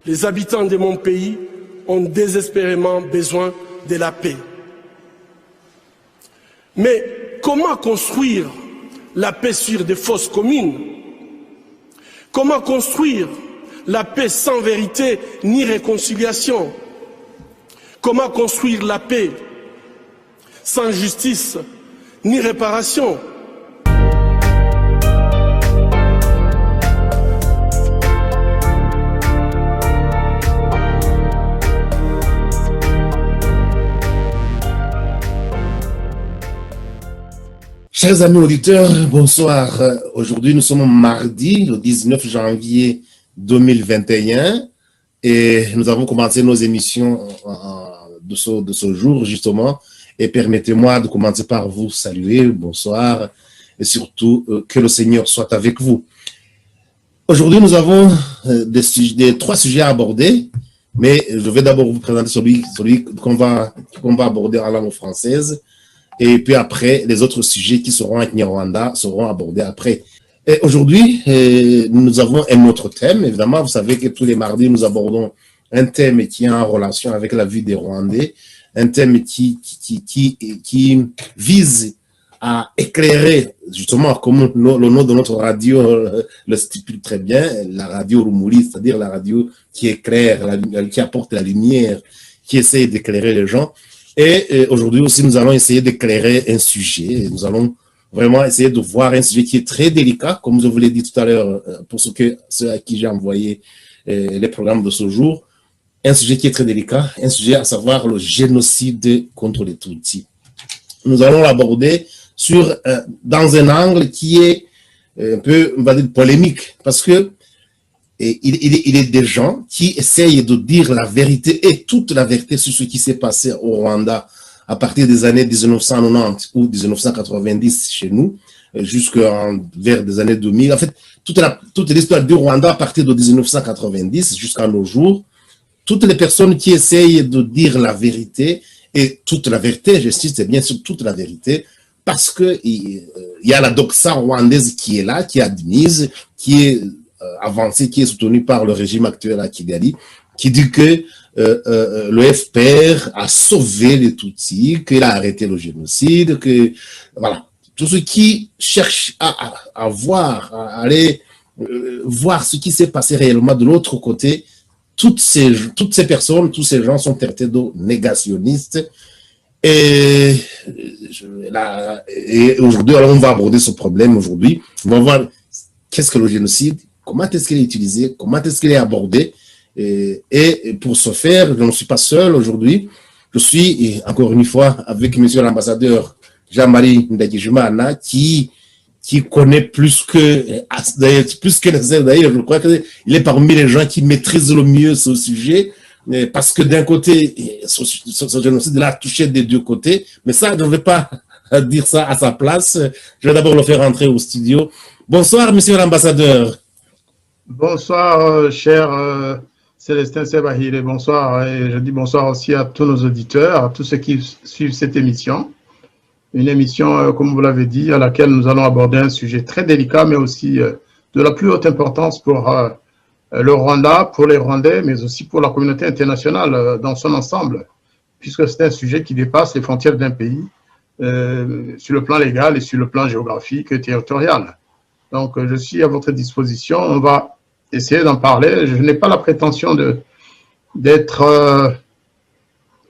Les habitants de mon pays ont désespérément besoin de la paix. Mais comment construire la paix sur des fausses communes? Comment construire la paix sans vérité ni réconciliation? Comment construire la paix sans justice ni réparation? Chers amis auditeurs, bonsoir. Aujourd'hui, nous sommes mardi, le 19 janvier 2021, et nous avons commencé nos émissions de ce jour, justement. Et permettez-moi de commencer par vous saluer, bonsoir, et surtout que le Seigneur soit avec vous. Aujourd'hui, nous avons trois sujets à aborder, mais je vais d'abord vous présenter celui qu'on va aborder en langue française. Et puis après, les autres sujets qui seront avec Nyarwanda seront abordés après. Et aujourd'hui, nous avons un autre thème. Évidemment, vous savez que tous les mardis, nous abordons un thème qui est en relation avec la vie des Rwandais, un thème qui vise à éclairer, justement, comme le nom de notre radio le stipule très bien, la radio Rumuri, c'est-à-dire la radio qui éclaire, qui apporte la lumière, qui essaie d'éclairer les gens. Et aujourd'hui aussi, nous allons essayer d'éclairer un sujet. Nous allons vraiment essayer de voir un sujet qui est très délicat, comme je vous l'ai dit tout à l'heure, pour ceux à qui j'ai envoyé les programmes de ce jour. Un sujet qui est très délicat, un sujet à savoir le génocide contre les Tutsis. Nous allons l'aborder dans un angle qui est un peu, on va dire, polémique, parce que il est des gens qui essayent de dire la vérité et toute la vérité sur ce qui s'est passé au Rwanda à partir des années 1990 ou 1990 chez nous, vers des années 2000. En fait, toute l'histoire du Rwanda à partir de 1990 jusqu'à nos jours, toutes les personnes qui essayent de dire la vérité, et toute la vérité, j'insiste bien sur toute la vérité, parce que il y a la doxa rwandaise qui est là, qui est admise, qui est avancée, qui est soutenue par le régime actuel à Kigali, qui dit que le FPR a sauvé les Tutsis, qu'il a arrêté le génocide, que voilà, tous ceux qui cherchent à aller voir ce qui s'est passé réellement de l'autre côté, toutes ces personnes, tous ces gens sont traités de négationnistes. Et aujourd'hui, alors on va aborder ce problème aujourd'hui. On va voir qu'est-ce que le génocide, comment est-ce qu'il est utilisé, comment est-ce qu'il est abordé. Et pour ce faire, je ne suis pas seul aujourd'hui. Je suis, encore une fois, avec monsieur l'ambassadeur Jean-Marie Ndagijimana, qui connaît plus que les autres. D'ailleurs, je crois qu'il est parmi les gens qui maîtrisent le mieux ce sujet. Parce que d'un côté, ce génocide-là a touché des deux côtés. Mais ça, je ne vais pas dire ça à sa place. Je vais d'abord le faire entrer au studio. Bonsoir, monsieur l'ambassadeur. Bonsoir, cher Célestin Sebahire. Bonsoir. Et je dis bonsoir aussi à tous nos auditeurs, à tous ceux qui suivent cette émission. Une émission, comme vous l'avez dit, à laquelle nous allons aborder un sujet très délicat, mais aussi de la plus haute importance pour le Rwanda, pour les Rwandais, mais aussi pour la communauté internationale dans son ensemble, puisque c'est un sujet qui dépasse les frontières d'un pays sur le plan légal et sur le plan géographique et territorial. Donc, je suis à votre disposition. On va essayer d'en parler. Je n'ai pas la prétention d'être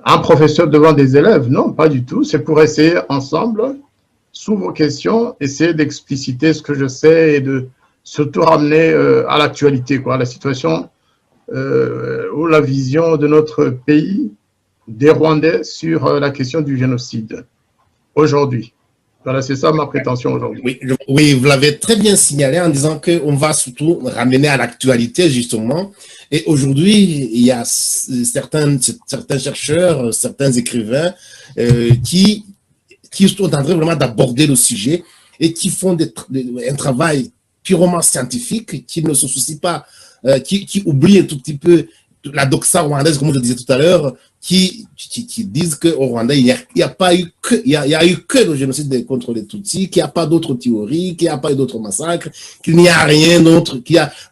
un professeur devant des élèves. Non, pas du tout. C'est pour essayer ensemble, sous vos questions, essayer d'expliciter ce que je sais et de surtout ramener à l'actualité, à la situation ou la vision de notre pays, des Rwandais, sur la question du génocide aujourd'hui. Voilà, c'est ça ma prétention aujourd'hui. Oui, vous l'avez très bien signalé en disant qu'on va surtout ramener à l'actualité, justement. Et aujourd'hui, il y a certains chercheurs, certains écrivains qui sont en train vraiment d'aborder le sujet et qui font un travail purement scientifique, qui ne se soucient pas, qui oublient un tout petit peu la doxa rwandaise, comme je le disais tout à l'heure, qui disent qu'au Rwanda, il y a eu que le génocide contre les Tutsis, qu'il n'y a pas d'autres théories, qu'il n'y a pas eu d'autres massacres, qu'il n'y a rien d'autre,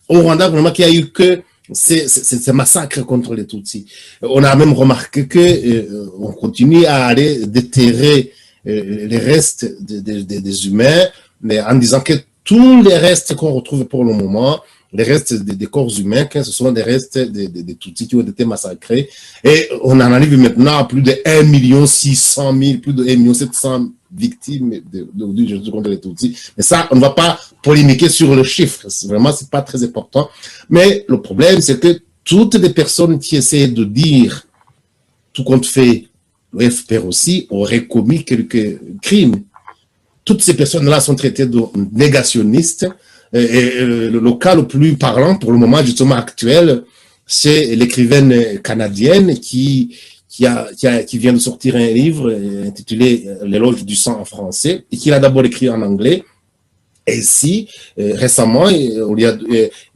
au Rwanda, vraiment, qu'il n'y a eu que ces massacres contre les Tutsis. On a même remarqué que on continue à aller déterrer les restes des humains, mais en disant que tous les restes qu'on retrouve pour le moment, les restes des corps humains, ce sont des restes des Tutsis qui ont été massacrés. Et on en arrive maintenant à plus de 1 600 000, plus de 1 700 000 victimes du génocide contre les Tutsis. Mais ça, on ne va pas polémiquer sur le chiffre. Vraiment, c'est pas très important. Mais le problème, c'est que toutes les personnes qui essaient de dire tout compte fait, le FPR aussi aurait commis quelques crimes. Toutes ces personnes-là sont traitées de négationnistes. Et le cas le plus parlant pour le moment justement actuel, c'est l'écrivaine canadienne qui vient de sortir un livre intitulé L'éloge du sang en français et qui l'a d'abord écrit en anglais. Et si récemment,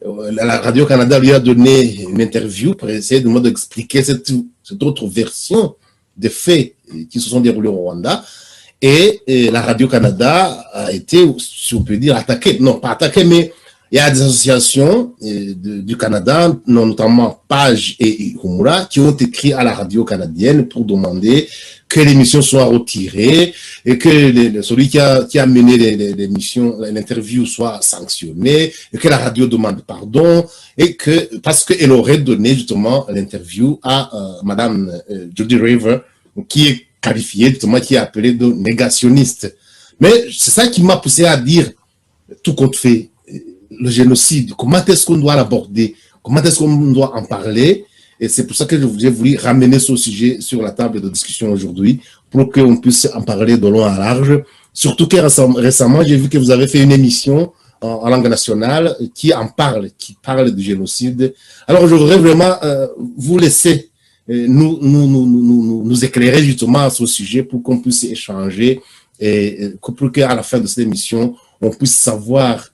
la Radio-Canada lui a donné une interview pour essayer d'expliquer cette autre version des faits qui se sont déroulés au Rwanda. Et la Radio-Canada a été, si on peut dire, attaquée. Non, pas attaquée, mais il y a des associations du Canada, notamment Page et Humura, qui ont écrit à la radio canadienne pour demander que l'émission soit retirée et que celui qui a mené l'interview soit sanctionné et que la radio demande pardon et que, parce qu'elle aurait donné justement l'interview à Madame Jody River, qui est qualifié, justement, qui est appelé de négationniste. Mais c'est ça qui m'a poussé à dire, tout compte fait, le génocide, comment est-ce qu'on doit l'aborder, comment est-ce qu'on doit en parler, et c'est pour ça que j'ai voulu ramener ce sujet sur la table de discussion aujourd'hui, pour qu'on puisse en parler de long à large. Surtout que récemment, j'ai vu que vous avez fait une émission en langue nationale qui parle du génocide. Alors, je voudrais vraiment vous laisser nous éclairer justement à ce sujet pour qu'on puisse échanger et pour qu'à la fin de cette émission, on puisse savoir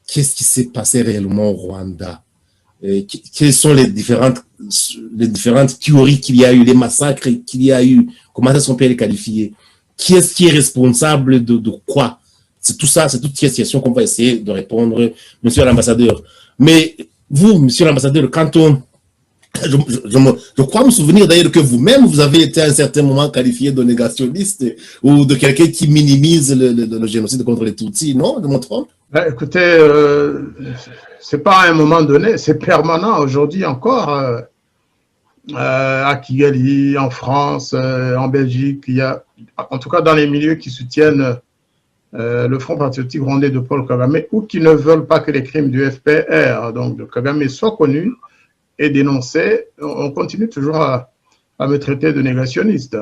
qu'est-ce qui s'est passé réellement au Rwanda, quelles sont les différentes théories qu'il y a eu, les massacres qu'il y a eu, comment est-ce qu'on peut les qualifier, qui est responsable de quoi. C'est tout ça, c'est toutes ces questions qu'on va essayer de répondre, monsieur l'ambassadeur. Mais vous, monsieur l'ambassadeur, quand je crois me souvenir d'ailleurs que vous-même, vous avez été à un certain moment qualifié de négationniste ou de quelqu'un qui minimise le génocide contre les Tutsis, non? Je me trompe? Écoutez, c'est pas à un moment donné, c'est permanent aujourd'hui encore. À Kigali, en France, en Belgique, il y a, en tout cas dans les milieux qui soutiennent le Front patriotique rwandais de Paul Kagame ou qui ne veulent pas que les crimes du FPR, donc de Kagame, soient connus et dénoncés, on continue toujours à me traiter de négationniste.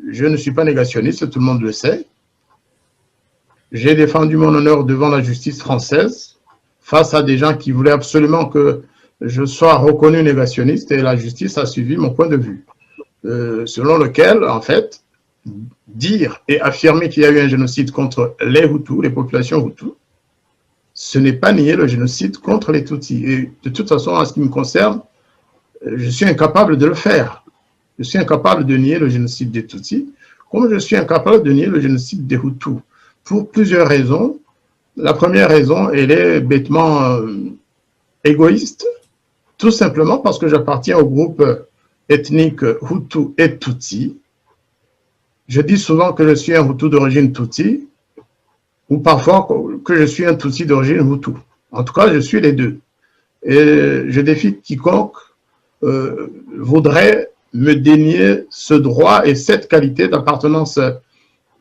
Je ne suis pas négationniste, tout le monde le sait. J'ai défendu mon honneur devant la justice française face à des gens qui voulaient absolument que je sois reconnu négationniste et la justice a suivi mon point de vue, selon lequel, en fait, dire et affirmer qu'il y a eu un génocide contre les Hutus, les populations Hutus, ce n'est pas nier le génocide contre les Tutsis. Et de toute façon, en ce qui me concerne, je suis incapable de le faire. Je suis incapable de nier le génocide des Tutsis, comme je suis incapable de nier le génocide des Hutus, pour plusieurs raisons. La première raison, elle est bêtement égoïste, tout simplement parce que j'appartiens au groupe ethnique Hutu et Tutsi. Je dis souvent que je suis un Hutu d'origine Tutsi, ou parfois que je suis un Tutsi d'origine Hutu. En tout cas, je suis les deux. Et je défie quiconque voudrait me dénier ce droit et cette qualité d'appartenance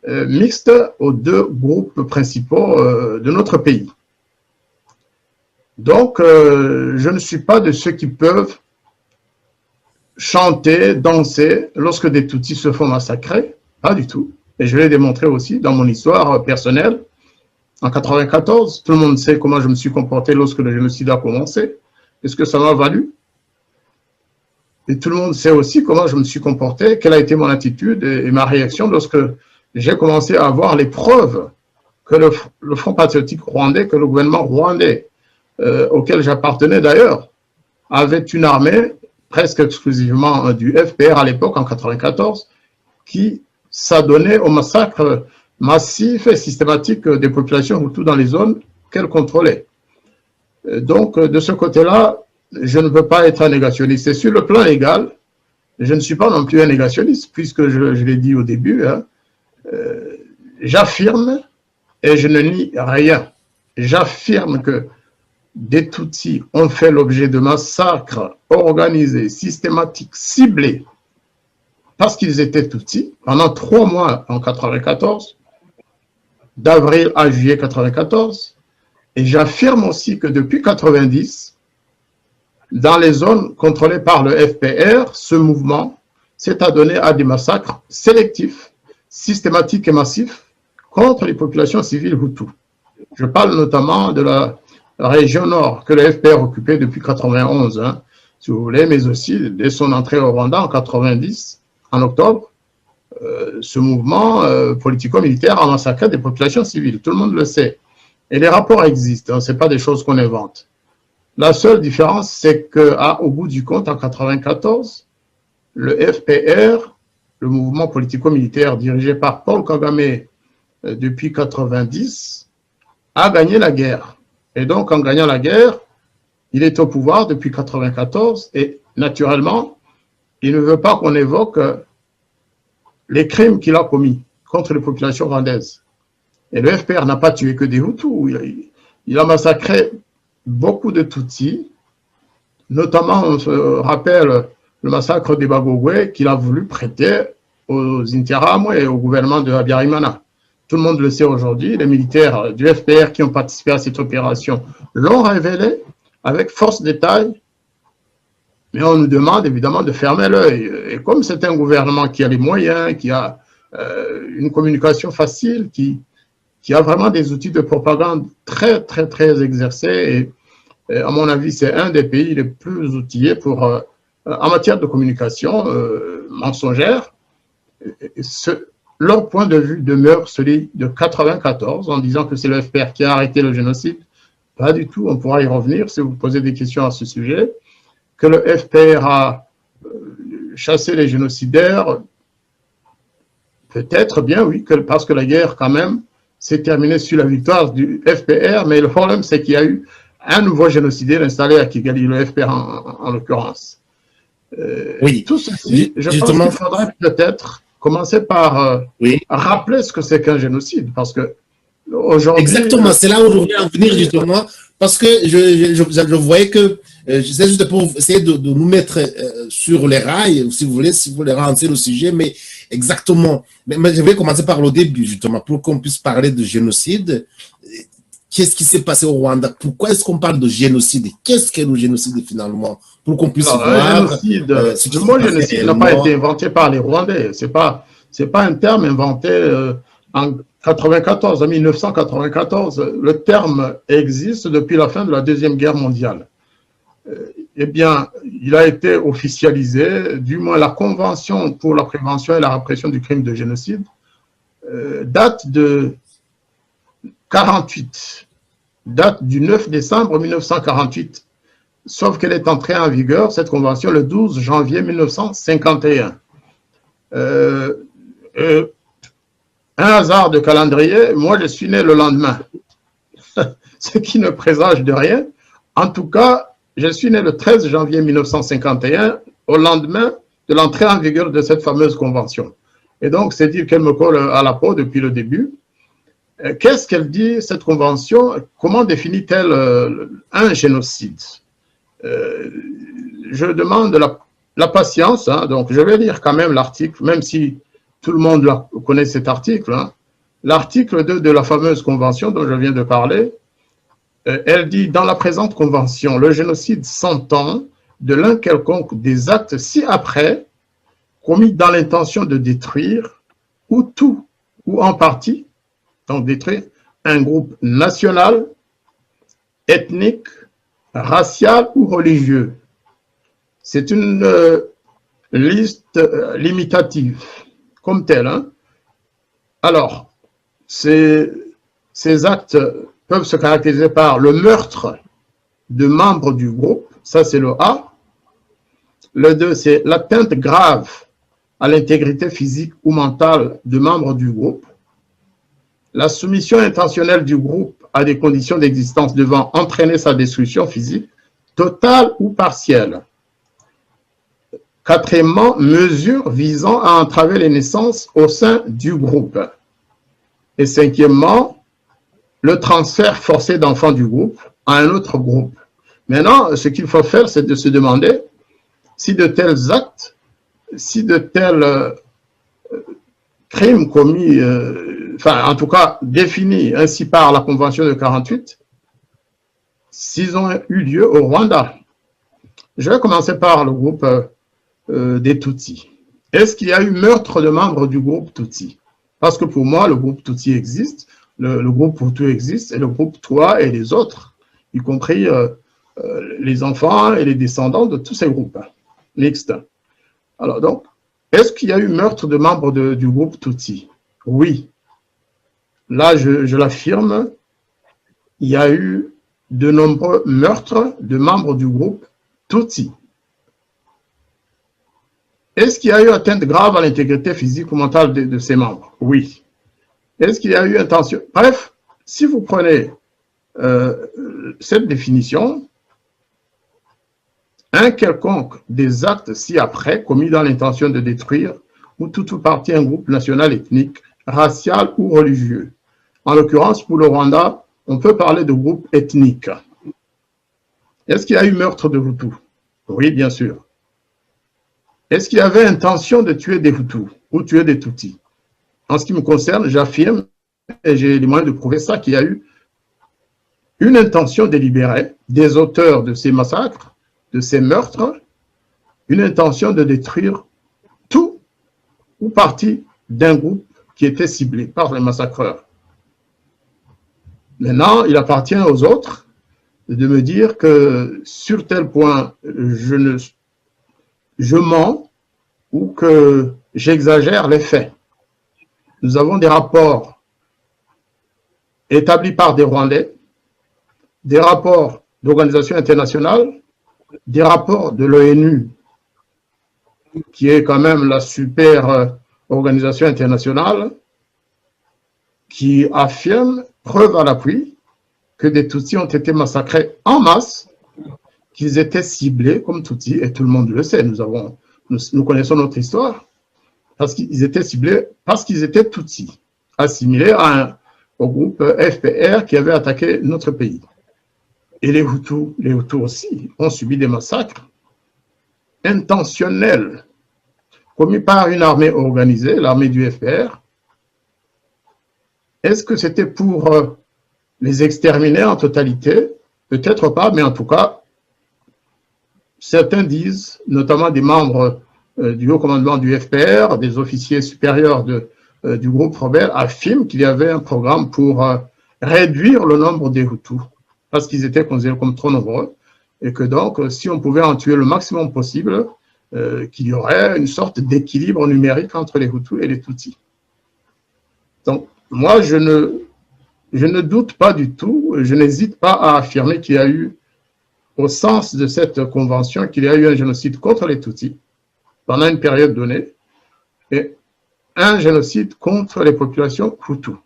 mixte aux deux groupes principaux de notre pays. Donc, je ne suis pas de ceux qui peuvent chanter, danser lorsque des Tutsis se font massacrer, pas du tout. Et je l'ai démontré aussi dans mon histoire personnelle. En 1994, tout le monde sait comment je me suis comporté lorsque le génocide a commencé. Qu'est-ce que ça m'a valu? Et tout le monde sait aussi comment je me suis comporté, quelle a été mon attitude et ma réaction lorsque j'ai commencé à avoir les preuves que le Front patriotique rwandais, que le gouvernement rwandais, auquel j'appartenais d'ailleurs, avait une armée presque exclusivement du FPR à l'époque, en 1994, qui s'adonnait au massacre massif et systématique des populations Hutus dans les zones qu'elle contrôlait. Donc, de ce côté-là, je ne peux pas être un négationniste. Et sur le plan légal, je ne suis pas non plus un négationniste, puisque je l'ai dit au début, hein, j'affirme et je ne nie rien. J'affirme que des Tutsis ont fait l'objet de massacres organisés, systématiques, ciblés, parce qu'ils étaient Tutsis, pendant 3 mois en 94, d'avril à juillet 94. Et j'affirme aussi que depuis 90, dans les zones contrôlées par le FPR, ce mouvement s'est adonné à des massacres sélectifs, systématiques et massifs contre les populations civiles hutus. Je parle notamment de la région nord que le FPR occupait depuis 91, hein, si vous voulez, mais aussi dès son entrée au Rwanda en 90, en octobre, ce mouvement politico-militaire a massacré des populations civiles. Tout le monde le sait. Et les rapports existent, hein, ce n'est pas des choses qu'on invente. La seule différence, c'est qu'au bout du compte, en 1994, le FPR, le mouvement politico-militaire dirigé par Paul Kagame depuis 1990, a gagné la guerre. Et donc, en gagnant la guerre, il est au pouvoir depuis 1994 et naturellement, il ne veut pas qu'on évoque les crimes qu'il a commis contre les populations rwandaises. Et le FPR n'a pas tué que des Hutus, il a massacré beaucoup de Tutsis, notamment, on se rappelle le massacre des Bagogwe qu'il a voulu prêter aux Interahamwe et au gouvernement de Habyarimana. Tout le monde le sait aujourd'hui, les militaires du FPR qui ont participé à cette opération l'ont révélé avec force détail, mais on nous demande évidemment de fermer l'œil. Et comme c'est un gouvernement qui a les moyens, qui a une communication facile, qui a vraiment des outils de propagande très, très, très exercés. Et à mon avis, c'est un des pays les plus outillés pour, en matière de communication mensongère. Leur point de vue demeure celui de 1994, en disant que c'est le FPR qui a arrêté le génocide. Pas du tout, on pourra y revenir si vous posez des questions à ce sujet. Que le FPR a chassé les génocidaires, peut-être bien, oui, parce que la guerre, quand même, s'est terminée sur la victoire du FPR, mais le problème, c'est qu'il y a eu un nouveau génocidaire installé à Kigali, le FPR en l'occurrence. Oui. Tout ceci, je pense qu'il faudrait peut-être commencer par rappeler ce que c'est qu'un génocide, parce que aujourd'hui... Exactement, c'est là où je voulais en venir justement, parce que je voyais que, c'est juste pour essayer de nous mettre sur les rails, si vous voulez rentrer le sujet, mais exactement. Mais je vais commencer par le début, justement, pour qu'on puisse parler de génocide. Qu'est-ce qui s'est passé au Rwanda? Pourquoi est-ce qu'on parle de génocide? Qu'est-ce qu'est le génocide finalement? Pour qu'on puisse voir. Le mot génocide n'a pas été inventé par les Rwandais. C'est pas un terme inventé en 1994, en 1994. Le terme existe depuis la fin de la Deuxième Guerre mondiale. Eh bien, il a été officialisé, du moins la Convention pour la prévention et la répression du crime de génocide date de 48, date du 9 décembre 1948, sauf qu'elle est entrée en vigueur, cette convention, le 12 janvier 1951. Un hasard de calendrier, moi je suis né le lendemain, ce qui ne présage de rien. En tout cas, je suis né le 13 janvier 1951, au lendemain de l'entrée en vigueur de cette fameuse convention. Et donc, c'est dire qu'elle me colle à la peau depuis le début. Qu'est-ce qu'elle dit, cette convention? Comment définit-elle un génocide? Je demande la patience, hein, donc je vais lire quand même l'article, même si tout le monde connaît cet article. Hein. L'article 2 de la fameuse convention dont je viens de parler, elle dit, dans la présente convention, le génocide s'entend de l'un quelconque des actes ci-après commis dans l'intention de détruire, ou tout, ou en partie, donc détruire un groupe national, ethnique, racial ou religieux. C'est une liste limitative, comme telle. Hein. Alors, ces actes peuvent se caractériser par le meurtre de membres du groupe, ça c'est le A. Le 2, c'est l'atteinte grave à l'intégrité physique ou mentale de membres du groupe. la soumission intentionnelle du groupe à des conditions d'existence devant entraîner sa destruction physique, totale ou partielle. Quatrièmement, mesures visant à entraver les naissances au sein du groupe. Et cinquièmement, le transfert forcé d'enfants du groupe à un autre groupe. Maintenant, ce qu'il faut faire, c'est de se demander si de tels actes, si de tels crimes commis, enfin, en tout cas, définis ainsi par la Convention de 48, s'ils ont eu lieu au Rwanda. Je vais commencer par le groupe des Tutsis. Est-ce qu'il y a eu meurtre de membres du groupe Tutsi? Parce que pour moi, le groupe Tutsi existe, le groupe Hutu existe, et le groupe Twa et les autres, y compris les enfants et les descendants de tous ces groupes mixtes. Alors donc, est-ce qu'il y a eu meurtre de membres du groupe Tutsi? Oui. Là, je l'affirme, il y a eu de nombreux meurtres de membres du groupe Tutsi. Est-ce qu'il y a eu atteinte grave à l'intégrité physique ou mentale de ces membres? Oui. Est-ce qu'il y a eu intention? Bref, si vous prenez cette définition, un quelconque des actes ci-après commis dans l'intention de détruire ou tout ou partie un groupe national, ethnique, racial ou religieux. En l'occurrence, pour le Rwanda, on peut parler de groupe ethnique. Est-ce qu'il y a eu meurtre de Hutus? Oui, bien sûr. Est-ce qu'il y avait intention de tuer des Hutus ou tuer des Tutsis? En ce qui me concerne, j'affirme, et j'ai les moyens de prouver ça, qu'il y a eu une intention délibérée des auteurs de ces massacres, de ces meurtres, une intention de détruire tout ou partie d'un groupe qui était ciblé par les massacreurs. Maintenant, il appartient aux autres de me dire que sur tel point, je mens ou que j'exagère les faits. Nous avons des rapports établis par des Rwandais, des rapports d'organisations internationales, des rapports de l'ONU, qui est quand même la super organisation internationale, qui affirme, preuve à l'appui, que des Tutsis ont été massacrés en masse, qu'ils étaient ciblés comme Tutsis, et tout le monde le sait, nous connaissons notre histoire, parce qu'ils étaient ciblés, parce qu'ils étaient Tutsis, assimilés au groupe FPR qui avait attaqué notre pays. Et les Hutus aussi ont subi des massacres intentionnels commis par une armée organisée, l'armée du FPR. Est-ce que c'était pour les exterminer en totalité? Peut-être pas, mais en tout cas, certains disent, notamment des membres du haut commandement du FPR, des officiers supérieurs du groupe Robert, affirment qu'il y avait un programme pour réduire le nombre des Hutus, parce qu'ils étaient considérés comme trop nombreux, et que donc, si on pouvait en tuer le maximum possible, qu'il y aurait une sorte d'équilibre numérique entre les Hutus et les Tutsis. Donc, moi, je ne doute pas du tout, je n'hésite pas à affirmer qu'il y a eu, au sens de cette convention, qu'il y a eu un génocide contre les Tutsis, pendant une période donnée, et un génocide contre les populations Hutus.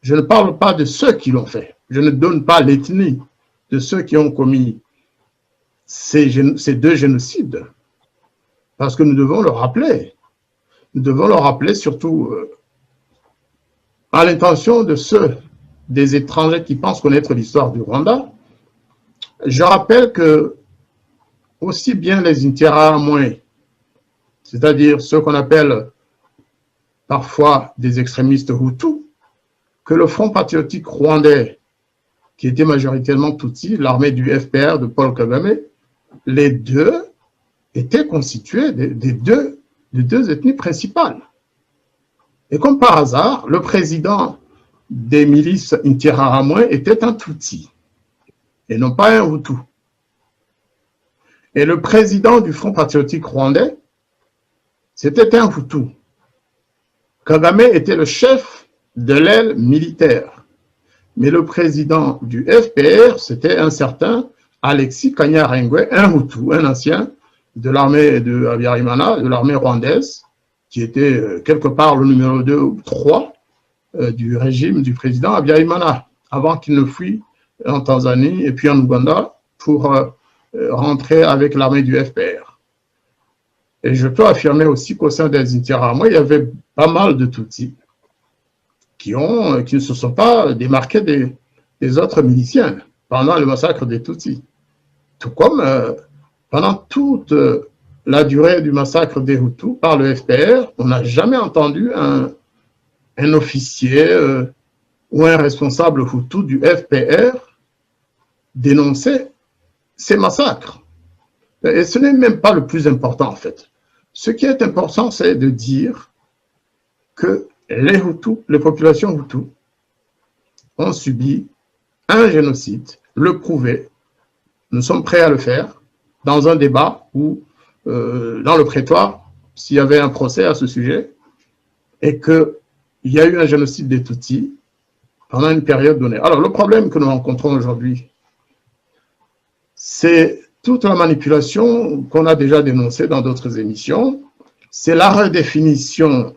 Je ne parle pas de ceux qui l'ont fait. Je ne donne pas l'ethnie de ceux qui ont commis ces deux génocides. Parce que nous devons le rappeler. Nous devons le rappeler surtout à l'intention de ceux des étrangers qui pensent connaître l'histoire du Rwanda. Je rappelle que aussi bien les Interahamwe, c'est-à-dire ceux qu'on appelle parfois des extrémistes Hutus, que le Front patriotique rwandais, qui était majoritairement Tutsi, l'armée du FPR de Paul Kagame, les deux étaient constitués des deux ethnies principales. Et comme par hasard, le président des milices Interahamwe était un Tutsi, et non pas un Hutu. Et le président du Front patriotique rwandais, c'était un Hutu. Kagame était le chef de l'aile militaire. Mais le président du FPR, c'était un certain Alexis Kanyarengwe, un Hutu, un ancien de l'armée de Habyarimana, de l'armée rwandaise, qui était quelque part le numéro 2 ou 3 du régime du président Habyarimana, avant qu'il ne fuit en Tanzanie et puis en Ouganda pour rentrer avec l'armée du FPR. Et je peux affirmer aussi qu'au sein des Interahamwe, il y avait pas mal de Tutsis qui ne se sont pas démarqués des autres miliciens pendant le massacre des Tutsis. Tout comme pendant toute la durée du massacre des Hutus par le FPR, on n'a jamais entendu un officier ou un responsable Hutu du FPR dénoncer ces massacres. Et ce n'est même pas le plus important en fait. Ce qui est important, c'est de dire que les Hutus, les populations Hutus, ont subi un génocide, le prouver. Nous sommes prêts à le faire dans un débat ou dans le prétoire, s'il y avait un procès à ce sujet, et qu'il y a eu un génocide des Tutsis pendant une période donnée. Alors, le problème que nous rencontrons aujourd'hui, c'est toute la manipulation qu'on a déjà dénoncée dans d'autres émissions, c'est la redéfinition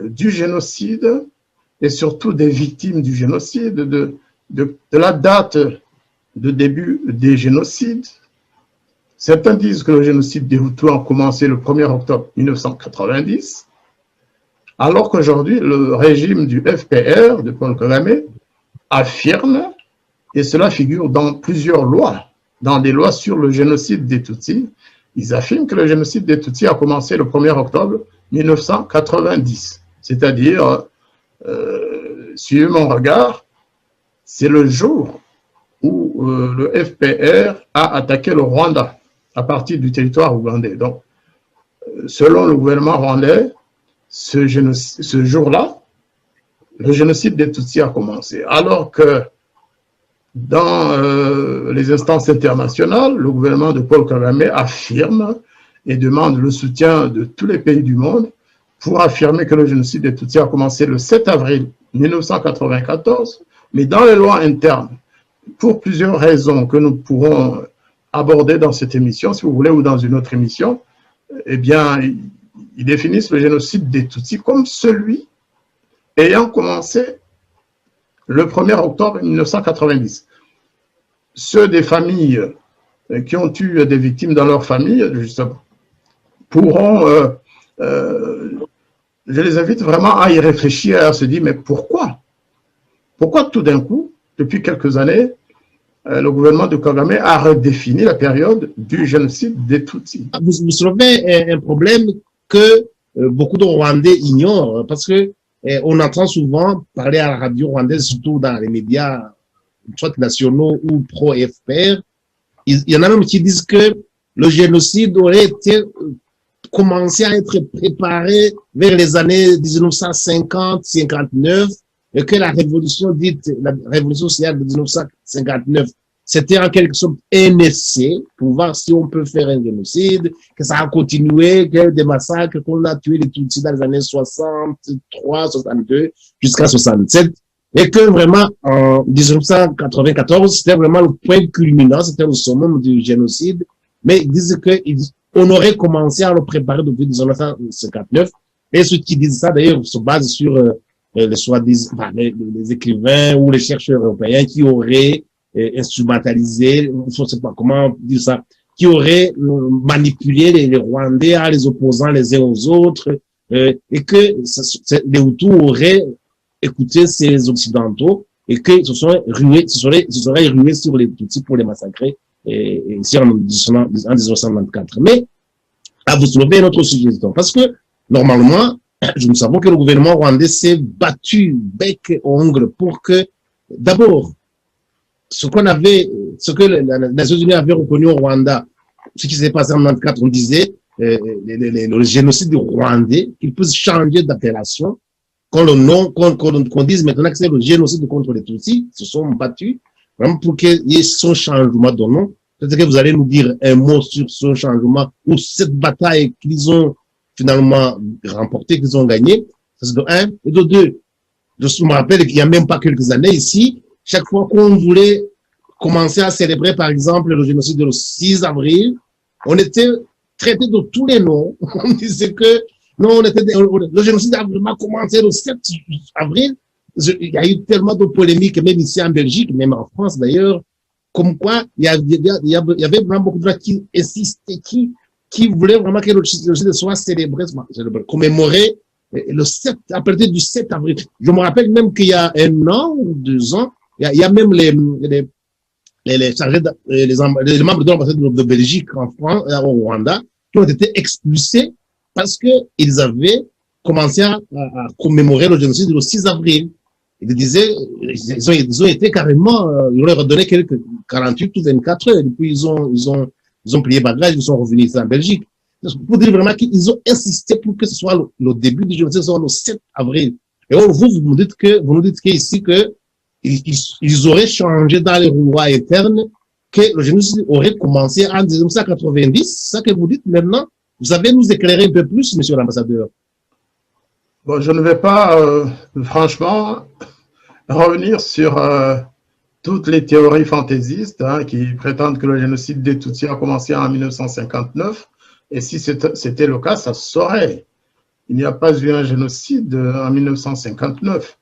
du génocide et surtout des victimes du génocide, de la date de début des génocides. Certains disent que le génocide des Hutus a commencé le 1er octobre 1990, alors qu'aujourd'hui, le régime du FPR, de Paul Kagame, affirme, et cela figure dans plusieurs lois, dans des lois sur le génocide des Tutsis, ils affirment que le génocide des Tutsis a commencé le 1er octobre 1990. C'est-à-dire, suivez mon regard, c'est le jour où le FPR a attaqué le Rwanda à partir du territoire ougandais. Donc, selon le gouvernement rwandais, ce jour-là, le génocide des Tutsis a commencé. Alors que dans les instances internationales, le gouvernement de Paul Kagame affirme et demande le soutien de tous les pays du monde pour affirmer que le génocide des Tutsis a commencé le 7 avril 1994, mais dans les lois internes, pour plusieurs raisons que nous pourrons aborder dans cette émission, si vous voulez, ou dans une autre émission, eh bien, ils définissent le génocide des Tutsis comme celui ayant commencé le 1er octobre 1990. Ceux des familles qui ont eu des victimes dans leur famille, justement, pourront, je les invite vraiment à y réfléchir et à se dire, mais pourquoi? Pourquoi tout d'un coup, depuis quelques années, le gouvernement de Kagame a redéfini la période du génocide des Tutsis? Vous soulevez un problème que beaucoup de Rwandais ignorent, parce que on entend souvent parler à la radio rwandaise, surtout dans les médias, soit nationaux ou pro-FPR. Il y en a même qui disent que le génocide aurait été commencé à être préparé vers les années 1950-59 et que la révolution sociale de 1959, c'était en quelque sorte un essai pour voir si on peut faire un génocide, que ça a continué, qu'il y a eu des massacres, qu'on a tué les Tutsis dans les années 63, 62, jusqu'à 67, et que vraiment, en 1994, c'était vraiment le point culminant, c'était le summum du génocide, mais ils disent qu'on aurait commencé à le préparer depuis 1959, et ceux qui disent ça, d'ailleurs, se basent sur les soi-disant, les écrivains ou les chercheurs européens qui auraient instrumentalisé, je ne sais pas comment dire ça, qui auraient manipulé les Rwandais en les opposant les uns aux autres, et que les Hutus auraient écouté ces Occidentaux et qu'ils se seraient rués sur les Tutsis pour les massacrer, ici en 1994. Mais, à vous soulever une autre suggestion, parce que, normalement, nous savons que le gouvernement rwandais s'est battu bec et ongle pour que, d'abord, ce que les Nations Unies avaient reconnu au Rwanda, ce qui s'est passé en 1994, on disait, le génocide rwandais, qu'il puisse changer d'appellation, qu'on dise maintenant que c'est le génocide contre les Tutsis, se sont battus, vraiment pour qu'il y ait son changement de nom. Peut-être que vous allez nous dire un mot sur ce changement ou cette bataille qu'ils ont finalement remportée, qu'ils ont gagnée. C'est de un. Et de deux, je me rappelle qu'il n'y a même pas quelques années ici, chaque fois qu'on voulait commencer à célébrer, par exemple, le génocide le 6 avril, on était traité de tous les noms. On disait que Non, le génocide a vraiment commencé le 7 avril. Il y a eu tellement de polémiques, même ici en Belgique, même en France d'ailleurs, comme quoi il y avait vraiment beaucoup de gens qui insistaient, qui voulaient vraiment que le génocide soit célébré, commémoré le 7, à partir du 7 avril. Je me rappelle même qu'il y a 1 an ou 2 ans, il y a même les membres de l'ambassade de Belgique en France, au Rwanda, qui ont été expulsés parce qu'ils avaient commencé à commémorer le génocide le 6 avril. Ils disaient, ils ont été carrément, ils leur ont donné quelques 48 ou 24 heures, et puis ils ont plié bagage, ils sont revenus ici en Belgique. Pour dire vraiment qu'ils ont insisté pour que ce soit le début du génocide, ce soit le 7 avril. Et alors, vous nous dites qu'ici, ils auraient changé dans les lois internes, que le génocide aurait commencé en 1990. C'est ça que vous dites maintenant. Vous savez nous éclairer un peu plus, monsieur l'ambassadeur? Bon, je ne vais pas, franchement, revenir sur toutes les théories fantaisistes qui prétendent que le génocide des Tutsis a commencé en 1959. Et si c'était le cas, ça se saurait. Il n'y a pas eu un génocide en 1959.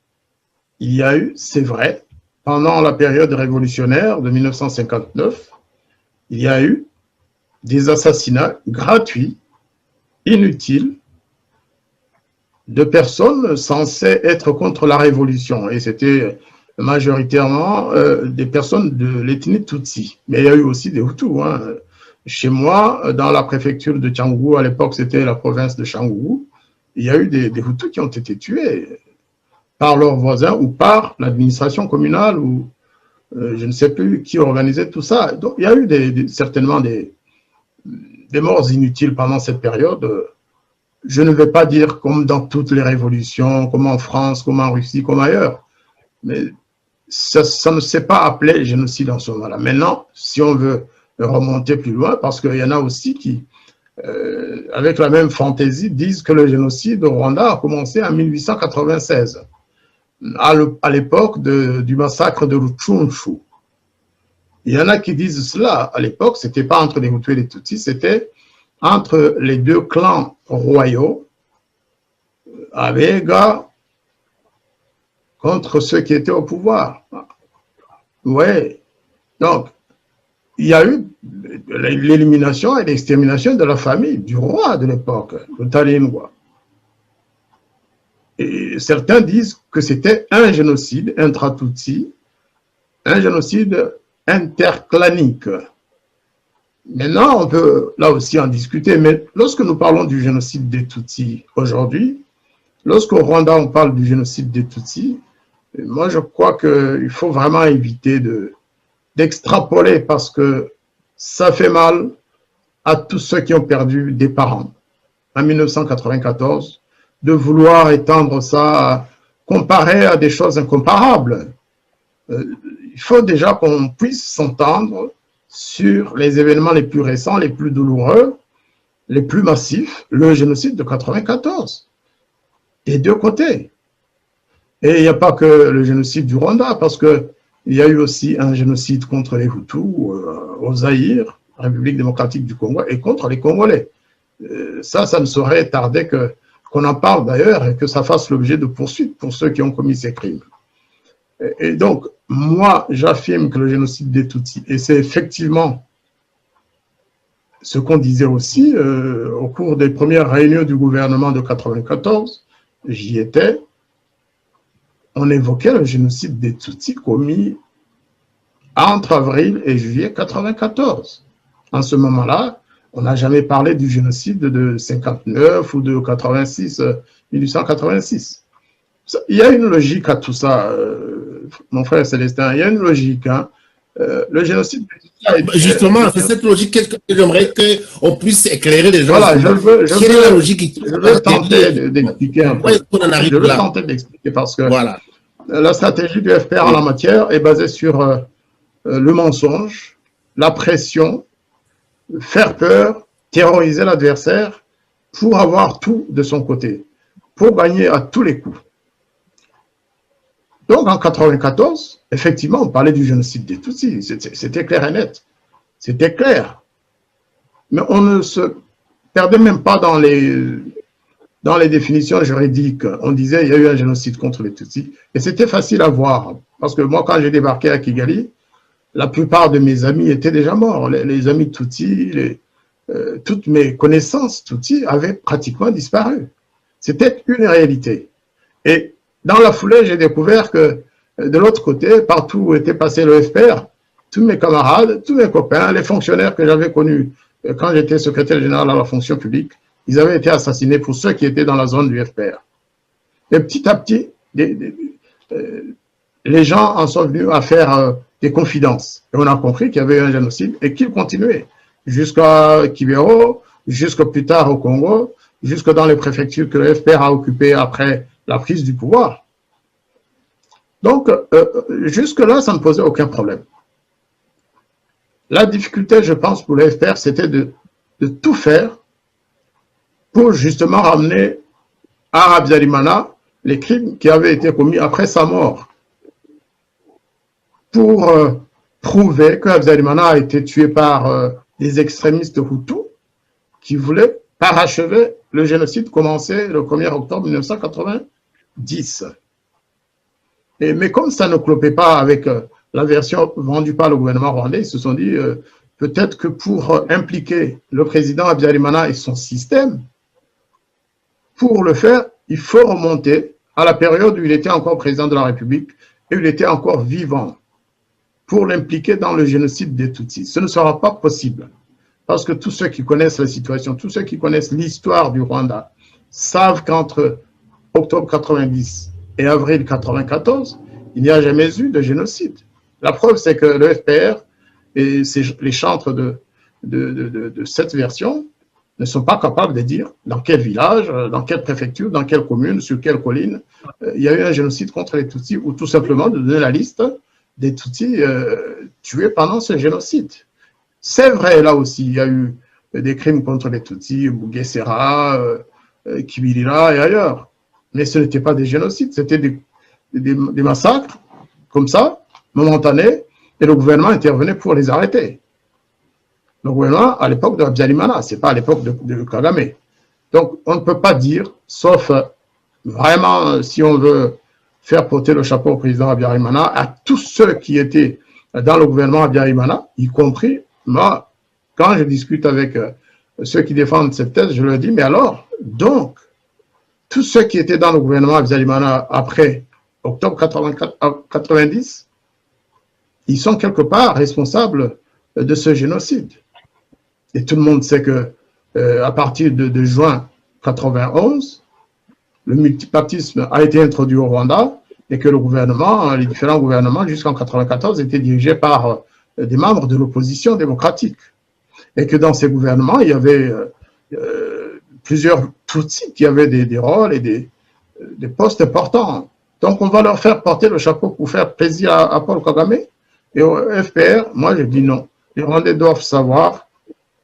Il y a eu, c'est vrai, pendant la période révolutionnaire de 1959, il y a eu des assassinats gratuits, inutiles, de personnes censées être contre la révolution. Et c'était majoritairement des personnes de l'ethnie Tutsi. Mais il y a eu aussi des Hutus. Chez moi, dans la préfecture de Cyangugu, à l'époque c'était la province de Cyangugu, il y a eu des Hutus qui ont été tués par leurs voisins ou par l'administration communale ou je ne sais plus qui organisait tout ça. Donc il y a eu certainement des morts inutiles pendant cette période. Je ne vais pas dire comme dans toutes les révolutions, comme en France, comme en Russie, comme ailleurs, mais ça ne s'est pas appelé génocide en ce moment-là. Maintenant, si on veut remonter plus loin, parce qu'il y en a aussi qui, avec la même fantaisie, disent que le génocide au Rwanda a commencé en 1896, à l'époque du massacre de Ruchunchu. Il y en a qui disent cela. À l'époque, ce n'était pas entre les Hutus et les Tutsis, c'était entre les deux clans royaux, Abega, contre ceux qui étaient au pouvoir. Oui. Donc, il y a eu l'élimination et l'extermination de la famille du roi de l'époque, le Talingwa. Et certains disent que c'était un génocide intra-Tutsi, un génocide interclanique. Maintenant, on peut là aussi en discuter, mais lorsque nous parlons du génocide des Tutsis aujourd'hui, lorsqu'au Rwanda on parle du génocide des Tutsis, moi je crois qu'il faut vraiment éviter d'extrapoler parce que ça fait mal à tous ceux qui ont perdu des parents en 1994, de vouloir étendre ça, comparer à des choses incomparables. Il faut déjà qu'on puisse s'entendre sur les événements les plus récents, les plus douloureux, les plus massifs, le génocide de 1994, des deux côtés. Et il n'y a pas que le génocide du Rwanda, parce qu'il y a eu aussi un génocide contre les Hutus au Zaïre, République démocratique du Congo, et contre les Congolais. Ça ne saurait tarder qu'on en parle d'ailleurs et que ça fasse l'objet de poursuites pour ceux qui ont commis ces crimes. Et donc, moi, j'affirme que le génocide des Tutsis, et c'est effectivement ce qu'on disait aussi au cours des premières réunions du gouvernement de 1994, j'y étais, on évoquait le génocide des Tutsis commis entre avril et juillet 1994. En ce moment-là, on n'a jamais parlé du génocide de 59 ou de 86, 1886. Il y a une logique à tout ça, mon frère Célestin, il y a une logique. Le génocide... Justement, c'est cette logique que j'aimerais qu'on puisse éclairer les gens. Voilà, je veux la logique tenter d'expliquer un peu. Je veux tenter d'expliquer parce que voilà. La stratégie du FPR en la matière est basée sur le mensonge, la pression, faire peur, terroriser l'adversaire pour avoir tout de son côté, pour gagner à tous les coups. Donc en 1994, effectivement, on parlait du génocide des Tutsis, c'était clair et net, c'était clair. Mais on ne se perdait même pas dans les dans les définitions juridiques, on disait qu'il y a eu un génocide contre les Tutsis, et c'était facile à voir, parce que moi, quand j'ai débarqué à Kigali, la plupart de mes amis étaient déjà morts. Les amis Tutsis, toutes mes connaissances Tutsis avaient pratiquement disparu. C'était une réalité. Et dans la foulée, j'ai découvert que de l'autre côté, partout où était passé le FPR, tous mes camarades, tous mes copains, les fonctionnaires que j'avais connus quand j'étais secrétaire général à la fonction publique, ils avaient été assassinés pour ceux qui étaient dans la zone du FPR. Et petit à petit, les gens en sont venus à faire des confidences. Et on a compris qu'il y avait eu un génocide et qu'il continuait jusqu'à Kibero, jusqu'à plus tard au Congo, jusque dans les préfectures que le FPR a occupées après la prise du pouvoir. Donc, jusque-là, ça ne posait aucun problème. La difficulté, je pense, pour le FPR, c'était de tout faire pour justement ramener à Habyarimana les crimes qui avaient été commis après sa mort. Pour prouver que Habyarimana a été tué par des extrémistes Hutus qui voulaient parachever le génocide commencé le 1er octobre 1990. Mais comme ça ne clopait pas avec la version vendue par le gouvernement rwandais, ils se sont dit peut-être que pour impliquer le président Habyarimana et son système, pour le faire, il faut remonter à la période où il était encore président de la République et où il était encore vivant pour l'impliquer dans le génocide des Tutsis. Ce ne sera pas possible parce que tous ceux qui connaissent la situation, tous ceux qui connaissent l'histoire du Rwanda savent qu'entre octobre 90 et avril 94, il n'y a jamais eu de génocide. La preuve, c'est que le FPR et les chantres de cette version ne sont pas capables de dire dans quel village, dans quelle préfecture, dans quelle commune, sur quelle colline, il y a eu un génocide contre les Tutsis, ou tout simplement de donner la liste des Tutsis tués pendant ce génocide. C'est vrai, là aussi, il y a eu des crimes contre les Tutsis, Bugesera, Kibirira et ailleurs. Mais ce n'était pas des génocides, c'était des massacres, comme ça, momentanés, et le gouvernement intervenait pour les arrêter. Le gouvernement, à l'époque de Habyarimana, ce n'est pas à l'époque de Kagame. Donc, on ne peut pas dire, sauf vraiment, si on veut faire porter le chapeau au président Habyarimana, à tous ceux qui étaient dans le gouvernement Habyarimana, y compris, moi, quand je discute avec ceux qui défendent cette thèse, je leur dis, mais alors, donc, tous ceux qui étaient dans le gouvernement Habyarimana après octobre 90, ils sont quelque part responsables de ce génocide. Et tout le monde sait que à partir de juin 91, le multipartisme a été introduit au Rwanda et que le gouvernement, les différents gouvernements jusqu'en 94 étaient dirigés par des membres de l'opposition démocratique. Et que dans ces gouvernements, il y avait plusieurs Tutsis qui avaient des rôles et des postes importants. Donc on va leur faire porter le chapeau pour faire plaisir à Paul Kagame. Et au FPR, moi je dis non. Les Rwandais doivent savoir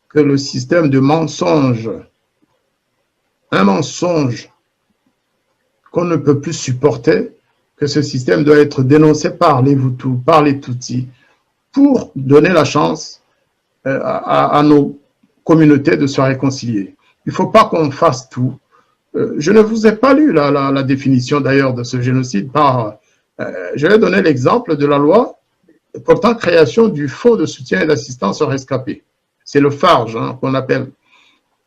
que le système de mensonge, un mensonge qu'on ne peut plus supporter, que ce système doit être dénoncé par les Hutus, par les Tutsis, pour donner la chance à nos communautés de se réconcilier. Il ne faut pas qu'on fasse tout. Je ne vous ai pas lu la définition d'ailleurs de ce génocide par... je vais donner l'exemple de la loi portant création du Fonds de soutien et d'assistance aux rescapés. C'est le FARG qu'on appelle.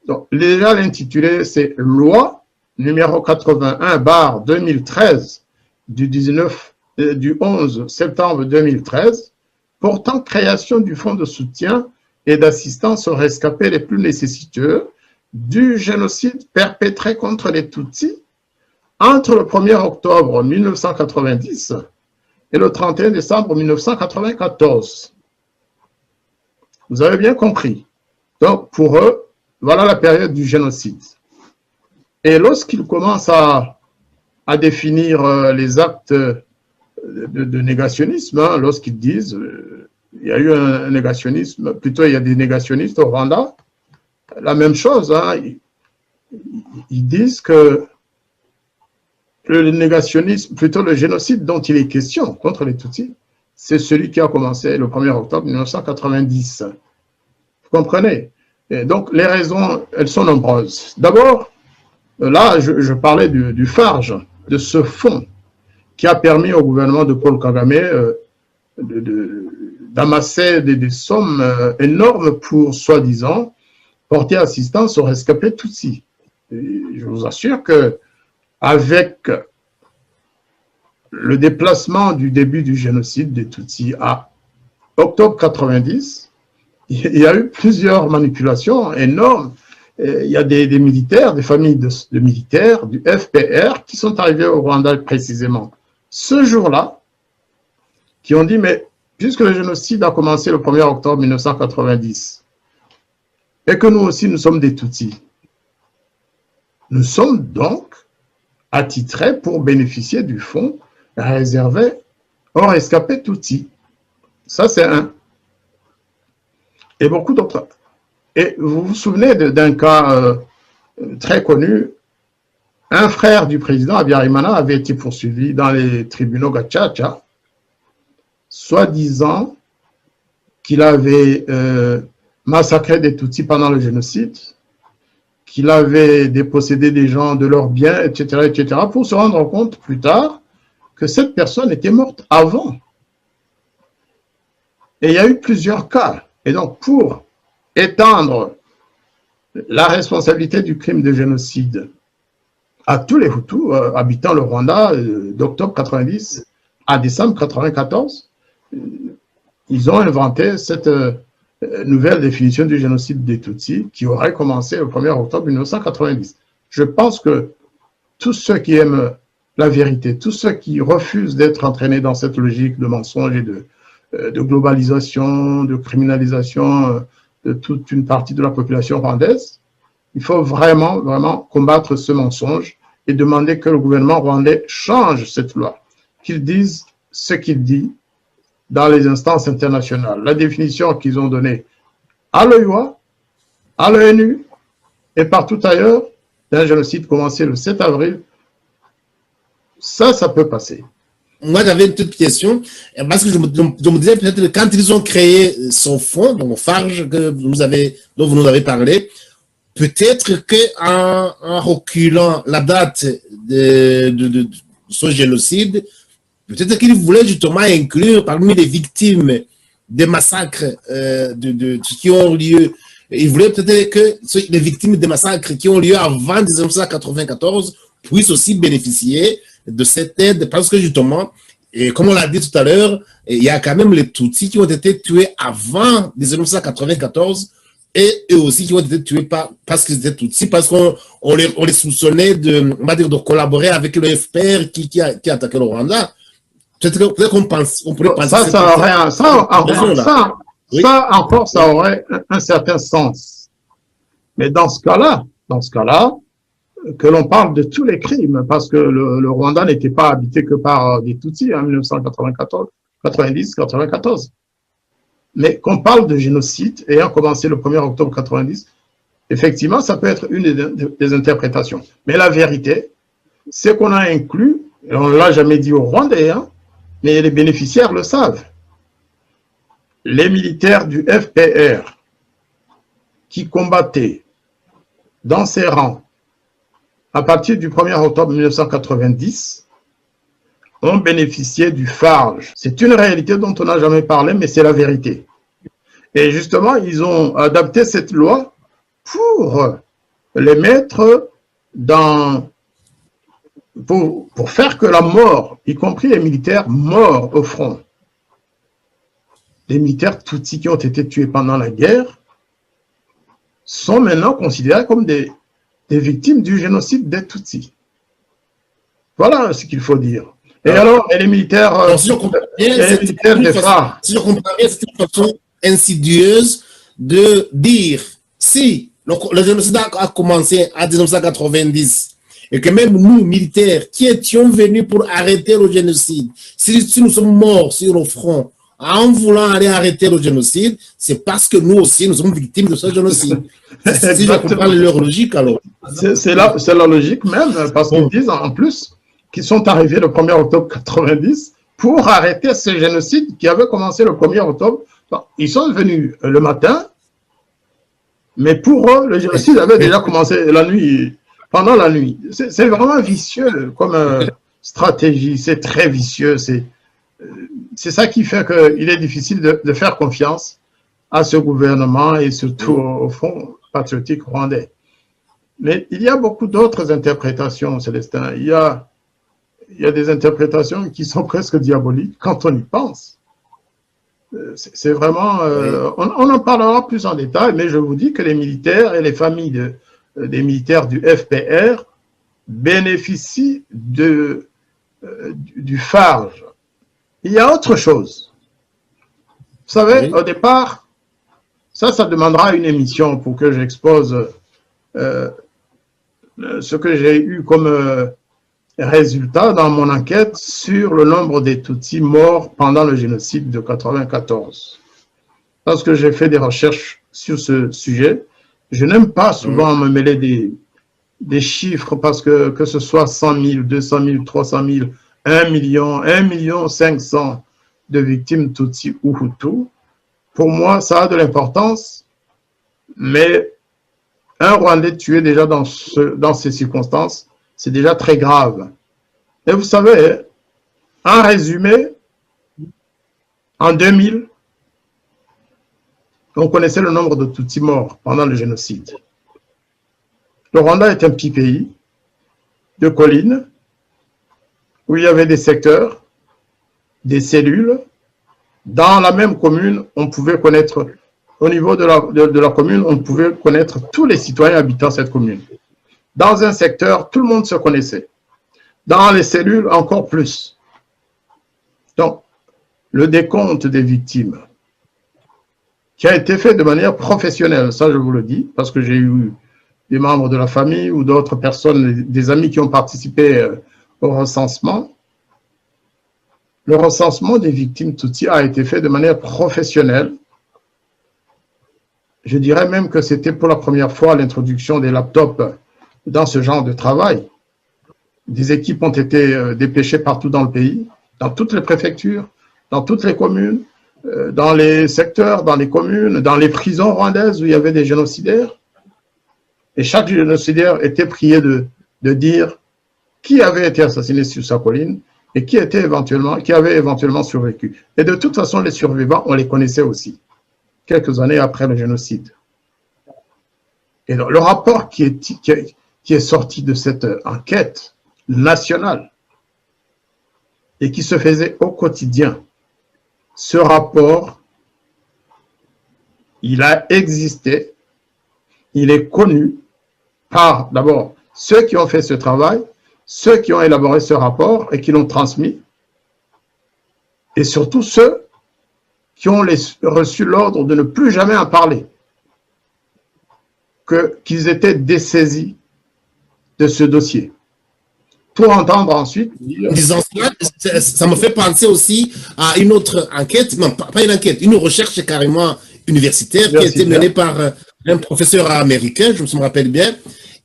Donc, déjà l'intitulé, c'est Loi numéro 81/2013 du 11 septembre 2013 portant création du Fonds de soutien et d'assistance aux rescapés les plus nécessiteux du génocide perpétré contre les Tutsis entre le 1er octobre 1990 et le 31 décembre 1994. Vous avez bien compris. Donc, pour eux, voilà la période du génocide. Et lorsqu'ils commencent à définir les actes de négationnisme, lorsqu'ils disent il y a eu un négationnisme, plutôt il y a des négationnistes au Rwanda, la même chose, ils disent que le négationnisme, plutôt le génocide dont il est question contre les Tutsis, c'est celui qui a commencé le 1er octobre 1990. Vous comprenez? Et donc, les raisons, elles sont nombreuses. D'abord, là, je parlais du FARJ, de ce fonds qui a permis au gouvernement de Paul Kagame d'amasser des sommes énormes pour, soi-disant, porter assistance aux rescapés Tutsis. Et je vous assure que avec le déplacement du début du génocide des Tutsis à octobre 90, il y a eu plusieurs manipulations énormes. Il y a des militaires, des familles de militaires du FPR qui sont arrivés au Rwanda précisément ce jour-là, qui ont dit, mais puisque le génocide a commencé le 1er octobre 1990, et que nous aussi nous sommes des Tutsis, nous sommes donc attitrés pour bénéficier du fonds réservé aux rescapés Tutsis. Ça, c'est un. Et beaucoup d'autres. Et vous vous souvenez d'un cas très connu. Un frère du président Habyarimana avait été poursuivi dans les tribunaux Gacaca, soi-disant qu'il avait massacré des Tutsis pendant le génocide, qu'il avait dépossédé des gens de leurs biens, etc., pour se rendre compte plus tard que cette personne était morte avant. Et il y a eu plusieurs cas. Et donc, pour étendre la responsabilité du crime de génocide à tous les Hutus habitant le Rwanda d'octobre 90 à décembre 94, ils ont inventé cette nouvelle définition du génocide des Tutsis qui aurait commencé le 1er octobre 1990. Je pense que tous ceux qui aiment la vérité, tous ceux qui refusent d'être entraînés dans cette logique de mensonge et de globalisation, de criminalisation de toute une partie de la population rwandaise, il faut vraiment, vraiment combattre ce mensonge et demander que le gouvernement rwandais change cette loi, qu'il dise ce qu'il dit dans les instances internationales. La définition qu'ils ont donnée à l'OIA, à l'ONU et partout ailleurs d'un génocide commencé le 7 avril, ça peut passer. Moi, j'avais une petite question, parce que je me disais peut-être que quand ils ont créé son fonds, donc FARJ, dont vous nous avez parlé, peut-être qu'en reculant la date de ce génocide, peut-être qu'ils voulaient justement inclure parmi les victimes des massacres qui ont lieu. Ils voulaient peut-être que les victimes des massacres qui ont lieu avant 1994 puissent aussi bénéficier de cette aide, parce que justement, et comme on l'a dit tout à l'heure, il y a quand même les Tutsis qui ont été tués avant 1994 et eux aussi qui ont été tués parce qu'ils étaient Tutsis, parce qu'on les soupçonnait de collaborer avec le FPR qui a attaqué le Rwanda. Peut-être qu'on pourrait penser ça encore, ça aurait un certain sens. Mais dans ce cas-là, que l'on parle de tous les crimes, parce que le Rwanda n'était pas habité que par des Tutsis en 1990-94. Mais qu'on parle de génocide ayant commencé le 1er octobre 90, effectivement, ça peut être une des interprétations. Mais la vérité, c'est qu'on a inclus, et on ne l'a jamais dit aux Rwandais, mais les bénéficiaires le savent, les militaires du FPR qui combattaient dans ses rangs à partir du 1er octobre 1990, ont bénéficié du FARJ. C'est une réalité dont on n'a jamais parlé, mais c'est la vérité. Et justement, ils ont adapté cette loi pour les mettre pour faire que la mort, y compris les militaires morts au front, les militaires Tutsis qui ont été tués pendant la guerre, sont maintenant considérés comme des victimes du génocide des Tutsis. Voilà ce qu'il faut dire. Et alors, les militaires... Si on comprend bien, c'est une façon insidieuse de dire, si le génocide a commencé en 1990, et que même nous, militaires, qui étions venus pour arrêter le génocide, si nous sommes morts sur le front, en voulant aller arrêter le génocide, c'est parce que nous aussi, nous sommes victimes de ce génocide. Si je comprends leur logique, alors. C'est la logique même, parce qu'ils disent en plus qu'ils sont arrivés le 1er octobre 90 pour arrêter ce génocide qui avait commencé le 1er octobre. Ils sont venus le matin, mais pour eux, le génocide avait déjà commencé la nuit pendant la nuit. C'est vraiment vicieux comme stratégie, c'est très vicieux. C'est ça qui fait qu'il est difficile de faire confiance à ce gouvernement et surtout au Front patriotique rwandais. Mais il y a beaucoup d'autres interprétations, Célestin. Il y a des interprétations qui sont presque diaboliques quand on y pense. C'est vraiment... on en parlera plus en détail, mais je vous dis que les militaires et les familles des militaires du FPR bénéficient du Farge. Il y a autre chose. Vous savez, au départ, ça demandera une émission pour que j'expose ce que j'ai eu comme résultat dans mon enquête sur le nombre des Tutsis morts pendant le génocide de 1994. Parce que j'ai fait des recherches sur ce sujet, je n'aime pas souvent me mêler des chiffres parce que ce soit 100 000, 200 000, 300 000, 1 million, 1 million 500 de victimes Tutsis ou Hutus. Pour moi, ça a de l'importance, mais un Rwandais tué déjà dans ces circonstances, c'est déjà très grave. Et vous savez, en résumé, en 2000, on connaissait le nombre de Tutsis morts pendant le génocide. Le Rwanda est un petit pays de collines où il y avait des secteurs, des cellules. Dans la même commune, on pouvait connaître, au niveau de la commune, on pouvait connaître tous les citoyens habitant cette commune. Dans un secteur, tout le monde se connaissait. Dans les cellules, encore plus. Donc, le décompte des victimes, qui a été fait de manière professionnelle, ça je vous le dis, parce que j'ai eu des membres de la famille ou d'autres personnes, des amis qui ont participé au recensement. Le recensement des victimes Tutsis a été fait de manière professionnelle. Je dirais même que c'était pour la première fois l'introduction des laptops dans ce genre de travail. Des équipes ont été dépêchées partout dans le pays, dans toutes les préfectures, dans toutes les communes, dans les secteurs, dans les communes, dans les prisons rwandaises où il y avait des génocidaires. Et chaque génocidaire était prié de dire qui avait été assassiné sur sa colline et qui avait éventuellement survécu. Et de toute façon, les survivants, on les connaissait aussi, quelques années après le génocide. Et donc, le rapport qui est sorti de cette enquête nationale et qui se faisait au quotidien, ce rapport, il a existé, il est connu par, d'abord, ceux qui ont fait ce travail, ceux qui ont élaboré ce rapport et qui l'ont transmis, et surtout ceux qui ont reçu l'ordre de ne plus jamais en parler, qu'ils étaient dessaisis de ce dossier. Pour entendre ensuite... En disant cela, ça me fait penser aussi à une autre enquête, non, pas une enquête, une recherche carrément universitaire qui a été menée par un professeur américain, je me rappelle bien.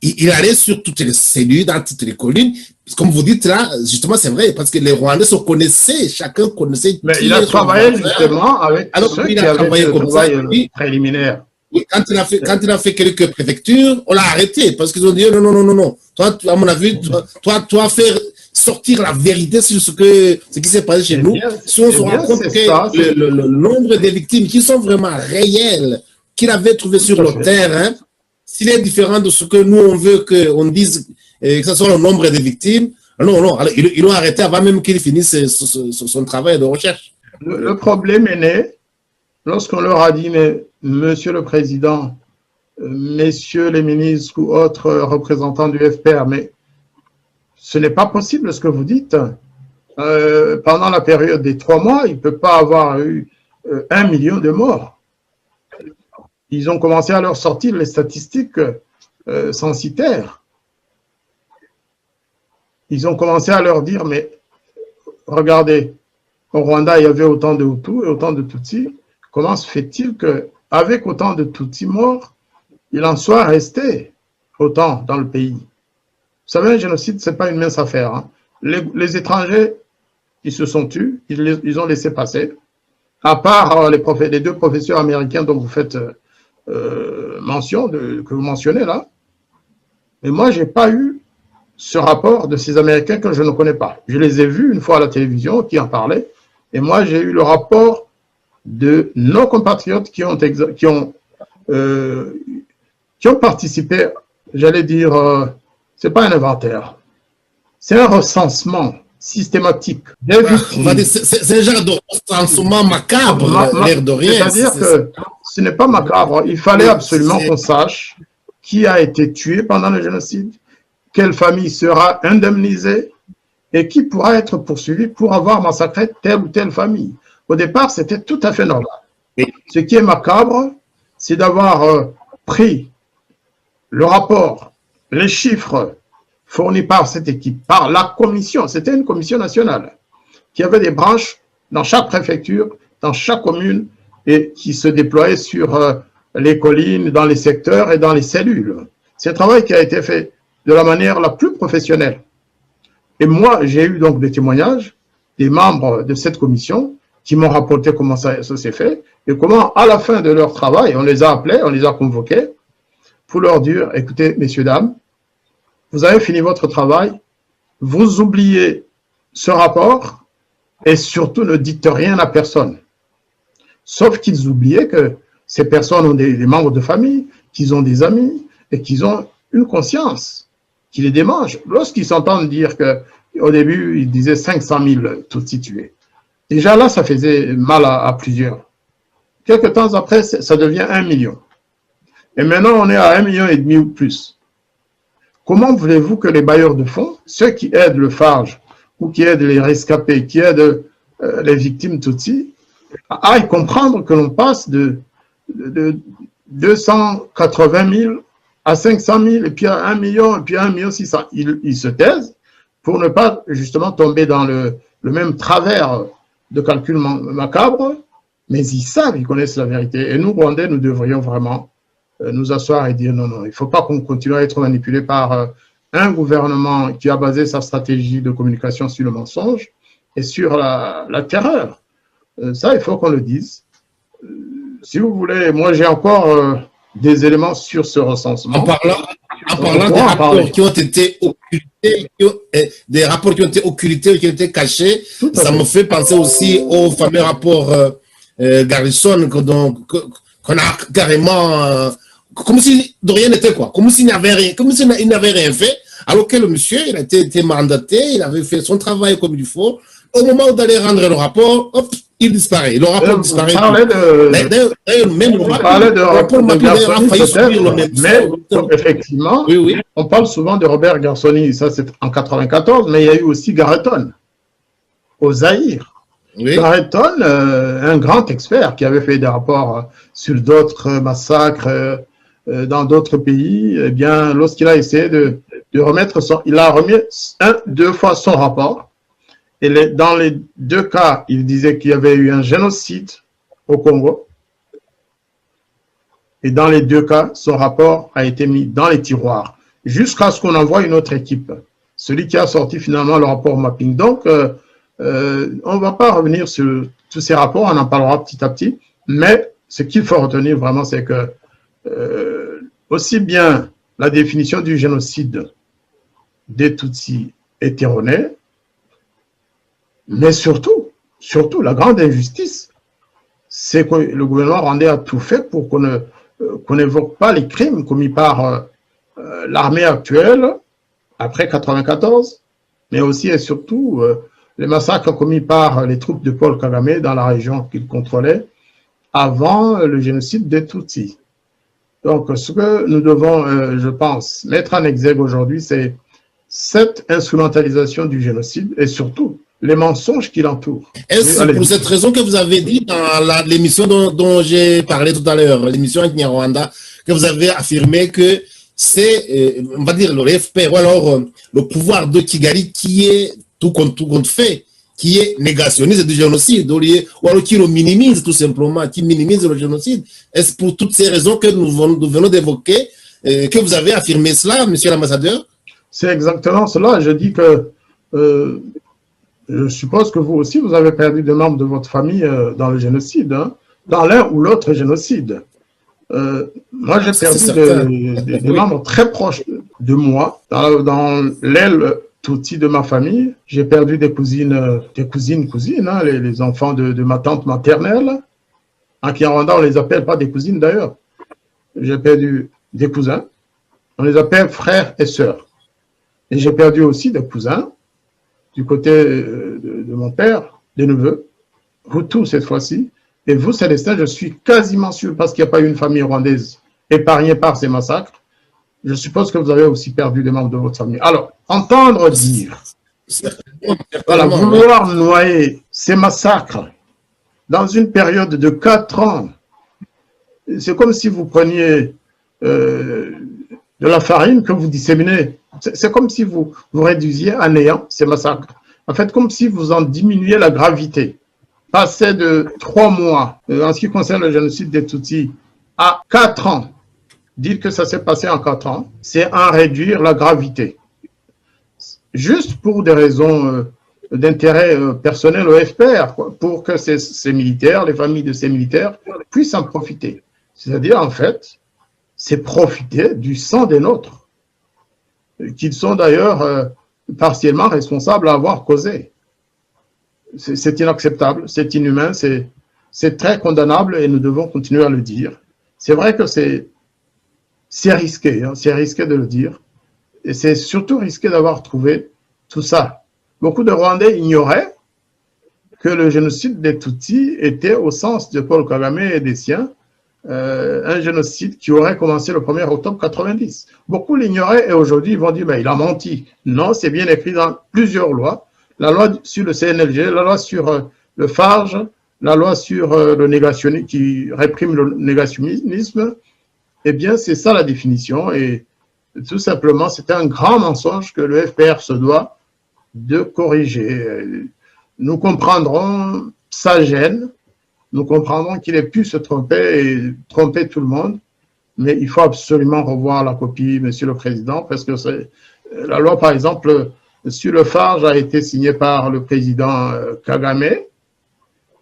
Il allait sur toutes les cellules, dans toutes les collines. Comme vous dites là, justement, c'est vrai, parce que les Rwandais se connaissaient, chacun connaissait. Mais il a travaillé justement avec ceux qui avaient fait le travail préliminaire. Oui, quand il a fait quelques préfectures, on l'a arrêté parce qu'ils ont dit non. Toi, à mon avis, toi, faire sortir la vérité sur ce qui s'est passé chez nous. Si on se rend compte que le nombre de victimes qui sont vraiment réelles, qu'il avait trouvé sur le terrain, s'il est différent de ce que nous on veut qu'on dise, que ce soit le nombre de victimes, non. Alors, ils l'ont arrêté avant même qu'il finisse son travail de recherche. Le problème est né lorsqu'on leur a dit, mais Monsieur le Président, Messieurs les ministres ou autres représentants du FPR, mais ce n'est pas possible ce que vous dites. Pendant la période des 3 mois, il ne peut pas avoir eu 1 million de morts. Ils ont commencé à leur sortir les statistiques censitaires. Ils ont commencé à leur dire, mais regardez, au Rwanda, il y avait autant de Hutus et autant de Tutsis. Comment se fait-il qu'avec autant de Tutsis morts, il en soit resté autant dans le pays? Vous savez, un génocide, ce n'est pas une mince affaire. Hein. Les étrangers, ils se sont tus, ils ont laissé passer. À part les 2 professeurs américains dont vous faites mention, que vous mentionnez là. Mais moi, je n'ai pas eu ce rapport de ces Américains que je ne connais pas. Je les ai vus une fois à la télévision qui en parlaient. Et moi, j'ai eu le rapport de nos compatriotes qui ont participé, j'allais dire, c'est pas un inventaire, c'est un recensement systématique des victimes. C'est un genre de recensement macabre, l'air de rien. C'est-à-dire que ce n'est pas macabre, il fallait absolument qu'on sache qui a été tué pendant le génocide, quelle famille sera indemnisée et qui pourra être poursuivi pour avoir massacré telle ou telle famille. Au départ, c'était tout à fait normal. Ce qui est macabre, c'est d'avoir pris le rapport, les chiffres fournis par cette équipe, par la commission, c'était une commission nationale, qui avait des branches dans chaque préfecture, dans chaque commune, et qui se déployaient sur les collines, dans les secteurs et dans les cellules. C'est un travail qui a été fait de la manière la plus professionnelle. Et moi, j'ai eu donc des témoignages des membres de cette commission qui m'ont rapporté comment ça s'est fait et comment, à la fin de leur travail, on les a appelés, on les a convoqués pour leur dire, écoutez, messieurs, dames, vous avez fini votre travail, vous oubliez ce rapport et surtout ne dites rien à personne. Sauf qu'ils oubliaient que ces personnes ont des membres de famille, qu'ils ont des amis et qu'ils ont une conscience qui les démange. Lorsqu'ils s'entendent dire qu'au début, ils disaient 500 000 Tutsis tués. Déjà là, ça faisait mal à plusieurs. Quelques temps après, ça devient 1 million. Et maintenant, on est à 1,5 million ou plus. Comment voulez-vous que les bailleurs de fonds, ceux qui aident le FARJ ou qui aident les rescapés, qui aident les victimes Tutsis, aillent comprendre que l'on passe de 280 000 à 500 000, et puis à 1 million, et puis à 1,6 million. Ils se taisent pour ne pas justement tomber dans le même travers de calcul macabre, mais ils savent, ils connaissent la vérité. Et nous, Rwandais, nous devrions vraiment nous asseoir et dire non, non, il ne faut pas qu'on continue à être manipulé par un gouvernement qui a basé sa stratégie de communication sur le mensonge et sur la terreur. Ça, il faut qu'on le dise. Si vous voulez, moi j'ai encore des éléments sur ce recensement. En parlant des rapports qui ont été occultés, des rapports qui ont été occultés, qui ont été cachés, ça me fait penser aussi au fameux rapport Garrison qu'on a carrément, comme si de rien n'était, quoi, comme s'il n'avait rien, comme s'il n'avait rien fait, alors que le monsieur, il a été mandaté, il avait fait son travail comme il faut. Au moment d'aller rendre le rapport, hop, il disparaît. Le rapport disparaît. On parlait de rapport mais effectivement, oui. On parle souvent de Robert Garsoni, ça c'est en 94, mais il y a eu aussi Garreton, au Zaïre. Oui. Garreton, un grand expert qui avait fait des rapports sur d'autres massacres dans d'autres pays, eh bien, lorsqu'il a essayé de remettre il a remis 2 fois son rapport. Et dans les 2 cas, il disait qu'il y avait eu un génocide au Congo. Et dans les 2 cas, son rapport a été mis dans les tiroirs jusqu'à ce qu'on envoie une autre équipe. Celui qui a sorti finalement le rapport mapping. Donc, on ne va pas revenir sur tous ces rapports, on en parlera petit à petit. Mais ce qu'il faut retenir vraiment, c'est que aussi bien la définition du génocide des Tutsis est erronée, mais surtout, la grande injustice, c'est que le gouvernement rwandais a tout fait pour qu'on n'évoque pas les crimes commis par l'armée actuelle après 1994, mais aussi et surtout les massacres commis par les troupes de Paul Kagame dans la région qu'il contrôlait avant le génocide des Tutsis. Donc, ce que nous devons, je pense, mettre en exergue aujourd'hui, c'est cette instrumentalisation du génocide et surtout les mensonges qui l'entourent. Est-ce pour cette raison que vous avez dit dans l'émission dont j'ai parlé tout à l'heure, l'émission avec Nyarwanda, que vous avez affirmé que c'est, on va dire, le FPR ou alors le pouvoir de Kigali qui est tout compte fait, qui est négationniste du génocide, ou alors qui le minimise tout simplement, qui minimise le génocide. Est-ce pour toutes ces raisons que nous venons d'évoquer que vous avez affirmé cela, monsieur l'ambassadeur? C'est exactement cela. Je dis que je suppose que vous aussi, vous avez perdu des membres de votre famille dans le génocide, hein, dans l'un ou l'autre génocide. Moi, j'ai perdu des membres très proches de moi. Dans l'aile Tutsi de ma famille, j'ai perdu des cousines, hein, les enfants de ma tante maternelle. En Kinyarwanda, on ne les appelle pas des cousines d'ailleurs. J'ai perdu des cousins. On les appelle frères et sœurs. Et j'ai perdu aussi des cousins du côté de mon père, des neveux, Hutu cette fois-ci. Et vous, Célestin, je suis quasiment sûr, parce qu'il n'y a pas eu une famille rwandaise épargnée par ces massacres, je suppose que vous avez aussi perdu des membres de votre famille. Alors, entendre dire, voilà, vouloir noyer ces massacres dans une période de 4 ans, c'est comme si vous preniez de la farine que vous disséminez. C'est comme si vous réduisiez à néant ces massacres. En fait, comme si vous en diminuiez la gravité. Passer de 3 mois, en ce qui concerne le génocide des Tutsis, à 4 ans, dire que ça s'est passé en 4 ans, c'est en réduire la gravité. Juste pour des raisons d'intérêt personnel au FPR, quoi, pour que ces militaires, les familles de ces militaires, puissent en profiter. C'est-à-dire, en fait, c'est profiter du sang des nôtres, qu'ils sont d'ailleurs partiellement responsables à avoir causé. C'est inacceptable, c'est inhumain, c'est très condamnable et nous devons continuer à le dire. C'est vrai que c'est risqué, hein, c'est risqué de le dire. Et c'est surtout risqué d'avoir trouvé tout ça. Beaucoup de Rwandais ignoraient que le génocide des Tutsis était, au sens de Paul Kagame et des siens, un génocide qui aurait commencé le 1er octobre 90. Beaucoup l'ignoraient et aujourd'hui ils vont dire ben, il a menti. Non, c'est bien écrit dans plusieurs lois. La loi sur le CNLG, la loi sur le FARGE, la loi sur le négationnisme qui réprime le négationnisme. Eh bien, c'est ça la définition. Et tout simplement, c'est un grand mensonge que le FPR se doit de corriger. Nous comprendrons sa gêne. Nous comprendrons qu'il ait pu se tromper et tromper tout le monde, mais il faut absolument revoir la copie, Monsieur le Président, parce que la loi, par exemple, sur le FARGE a été signée par le président Kagame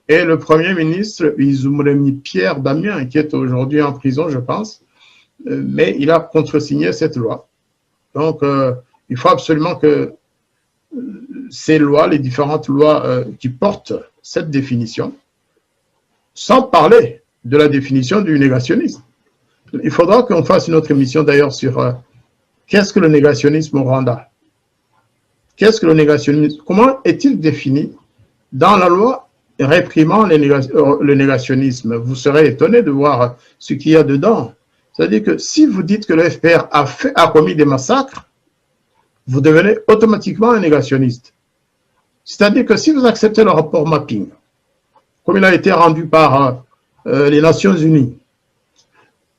et le Premier ministre Izumuremyi Pierre Damien, qui est aujourd'hui en prison, je pense, mais il a contresigné cette loi. Donc, il faut absolument que ces lois, les différentes lois qui portent cette définition, sans parler de la définition du négationnisme. Il faudra qu'on fasse une autre émission d'ailleurs sur qu'est-ce que le négationnisme au Rwanda. Qu'est-ce que le négationnisme? Comment est-il défini dans la loi réprimant le négationnisme? Vous serez étonné de voir ce qu'il y a dedans. C'est-à-dire que si vous dites que le FPR a commis des massacres, vous devenez automatiquement un négationniste. C'est-à-dire que si vous acceptez le rapport mapping, comme il a été rendu par les Nations Unies,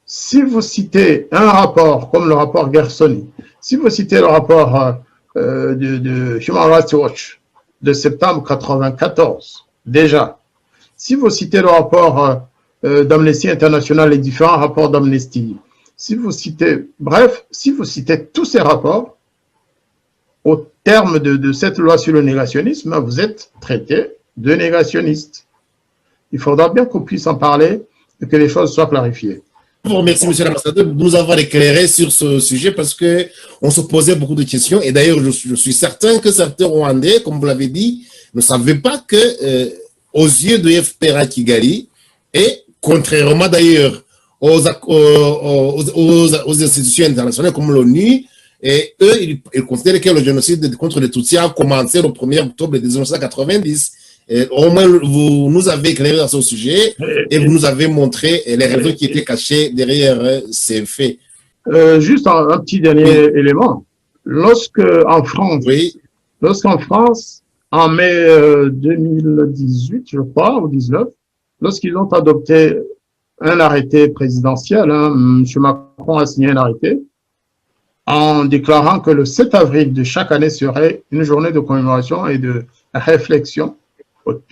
si vous citez un rapport comme le rapport Gersony, si vous citez le rapport de Human Rights Watch de septembre 1994, déjà, si vous citez le rapport d'Amnesty International, les différents rapports d'Amnesty, si vous citez, bref, si vous citez tous ces rapports, au terme de cette loi sur le négationnisme, vous êtes traité de négationniste. Il faudra bien qu'on puisse en parler et que les choses soient clarifiées. Je vous remercie, monsieur l'ambassadeur, de nous avoir éclairé sur ce sujet parce qu'on se posait beaucoup de questions. Et d'ailleurs, je suis certain que certains Rwandais, comme vous l'avez dit, ne savaient pas que, aux yeux de FPR à Kigali, et contrairement d'ailleurs aux institutions internationales comme l'ONU, et eux, ils considèrent que le génocide contre les Tutsis a commencé le 1er octobre 1990. Et au moins, vous nous avez éclairé dans ce sujet et vous nous avez montré les raisons qui étaient cachées derrière ces faits. Juste un petit dernier élément. Lorsqu'en France, en mai 2018, je crois, ou 19, lorsqu'ils ont adopté un arrêté présidentiel, M. Macron a signé un arrêté en déclarant que le 7 avril de chaque année serait une journée de commémoration et de réflexion,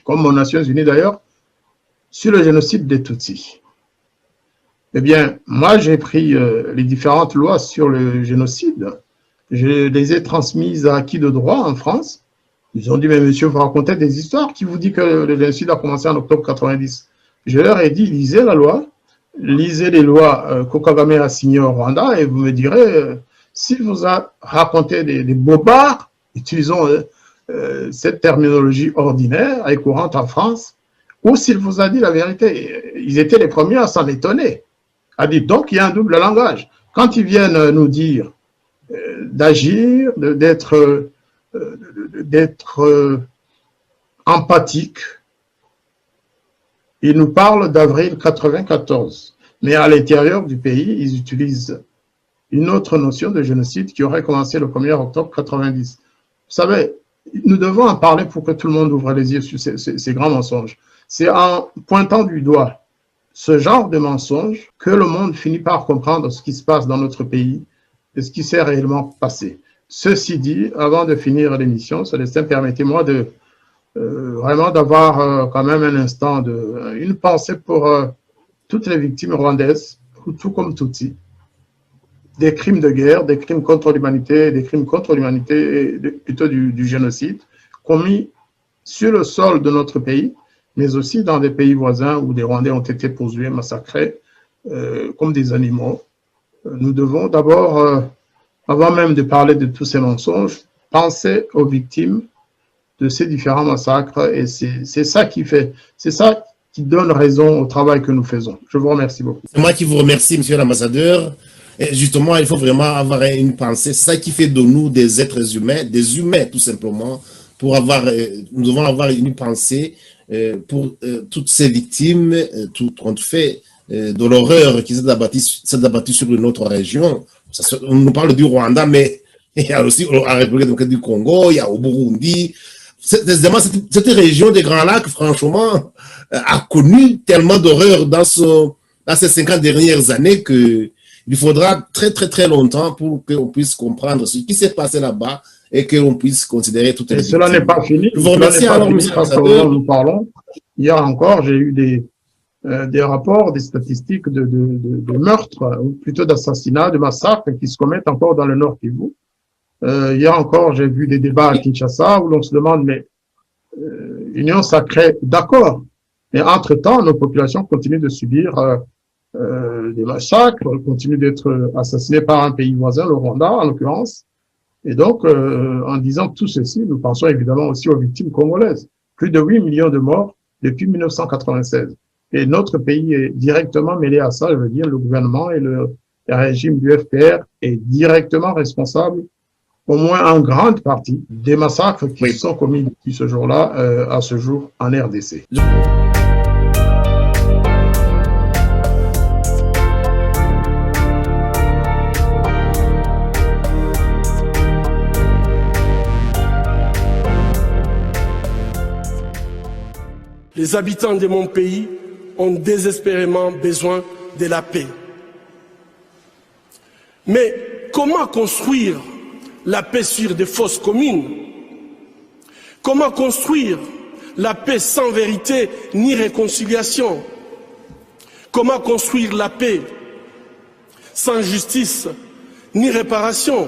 comme aux Nations Unies d'ailleurs, sur le génocide des Tutsis. Eh bien, moi, j'ai pris les différentes lois sur le génocide, je les ai transmises à acquis de droit en France. Ils ont dit, mais monsieur, vous racontez des histoires. Qui vous dit que le génocide a commencé en octobre 90? Je leur ai dit, lisez la loi, lisez les lois que Kagame a signées au Rwanda et vous me direz s'il vous a raconté des bobards, utilisons cette terminologie ordinaire et courante en France, ou s'il vous a dit la vérité. Ils étaient les premiers à s'en étonner. À dire, donc il y a un double langage. Quand ils viennent nous dire d'agir, d'être empathique, ils nous parlent d'avril 94. Mais à l'intérieur du pays, ils utilisent une autre notion de génocide qui aurait commencé le 1er octobre 90. Vous savez, nous devons en parler pour que tout le monde ouvre les yeux sur ces grands mensonges. C'est en pointant du doigt ce genre de mensonges que le monde finit par comprendre ce qui se passe dans notre pays et ce qui s'est réellement passé. Ceci dit, avant de finir l'émission, Célestin, permettez-moi de vraiment d'avoir quand même un instant, une pensée pour toutes les victimes rwandaises, tout comme Tutsi, des crimes de guerre, des crimes contre l'humanité, plutôt du génocide, commis sur le sol de notre pays, mais aussi dans des pays voisins où des Rwandais ont été poursuivis, massacrés, comme des animaux. Nous devons d'abord, avant même de parler de tous ces mensonges, penser aux victimes de ces différents massacres, et c'est ça qui donne raison au travail que nous faisons. Je vous remercie beaucoup. C'est moi qui vous remercie, monsieur l'ambassadeur. Et justement, il faut vraiment avoir une pensée. C'est ça qui fait de nous des êtres humains, des humains tout simplement. Nous devons avoir une pensée pour toutes ces victimes, tout compte fait de l'horreur qui s'est abattue sur notre région. On nous parle du Rwanda, mais il y a aussi la République du Congo, il y a au Burundi. Cette région des Grands Lacs, franchement, a connu tellement d'horreur dans ces 50 dernières années qu'il faudra très, très, très longtemps pour qu'on puisse comprendre ce qui s'est passé là-bas et qu'on puisse considérer toutes les victimes. Cela n'est pas fini. Je vous remercie alors, monsieur l'ambassadeur. Nous parlons. Hier encore, j'ai eu des rapports, des statistiques de meurtres, ou plutôt d'assassinats, de massacres qui se commettent encore dans le Nord Kivu. Hier encore, j'ai vu des débats à Kinshasa où l'on se demande, mais Union sacrée, d'accord, mais entre-temps, nos populations continuent de subir des massacres, continuent d'être assassinées par un pays voisin, le Rwanda en l'occurrence. Et donc, en disant tout ceci, nous pensons évidemment aussi aux victimes congolaises. Plus de 8 millions de morts depuis 1996. Et notre pays est directement mêlé à ça, je veux dire, le gouvernement et le régime du FPR est directement responsable, au moins en grande partie, des massacres qui sont commis depuis ce jour-là à ce jour en RDC. Les habitants de mon pays ont désespérément besoin de la paix. Mais comment construire la paix sur des fausses communes? Comment construire la paix sans vérité ni réconciliation? Comment construire la paix sans justice ni réparation?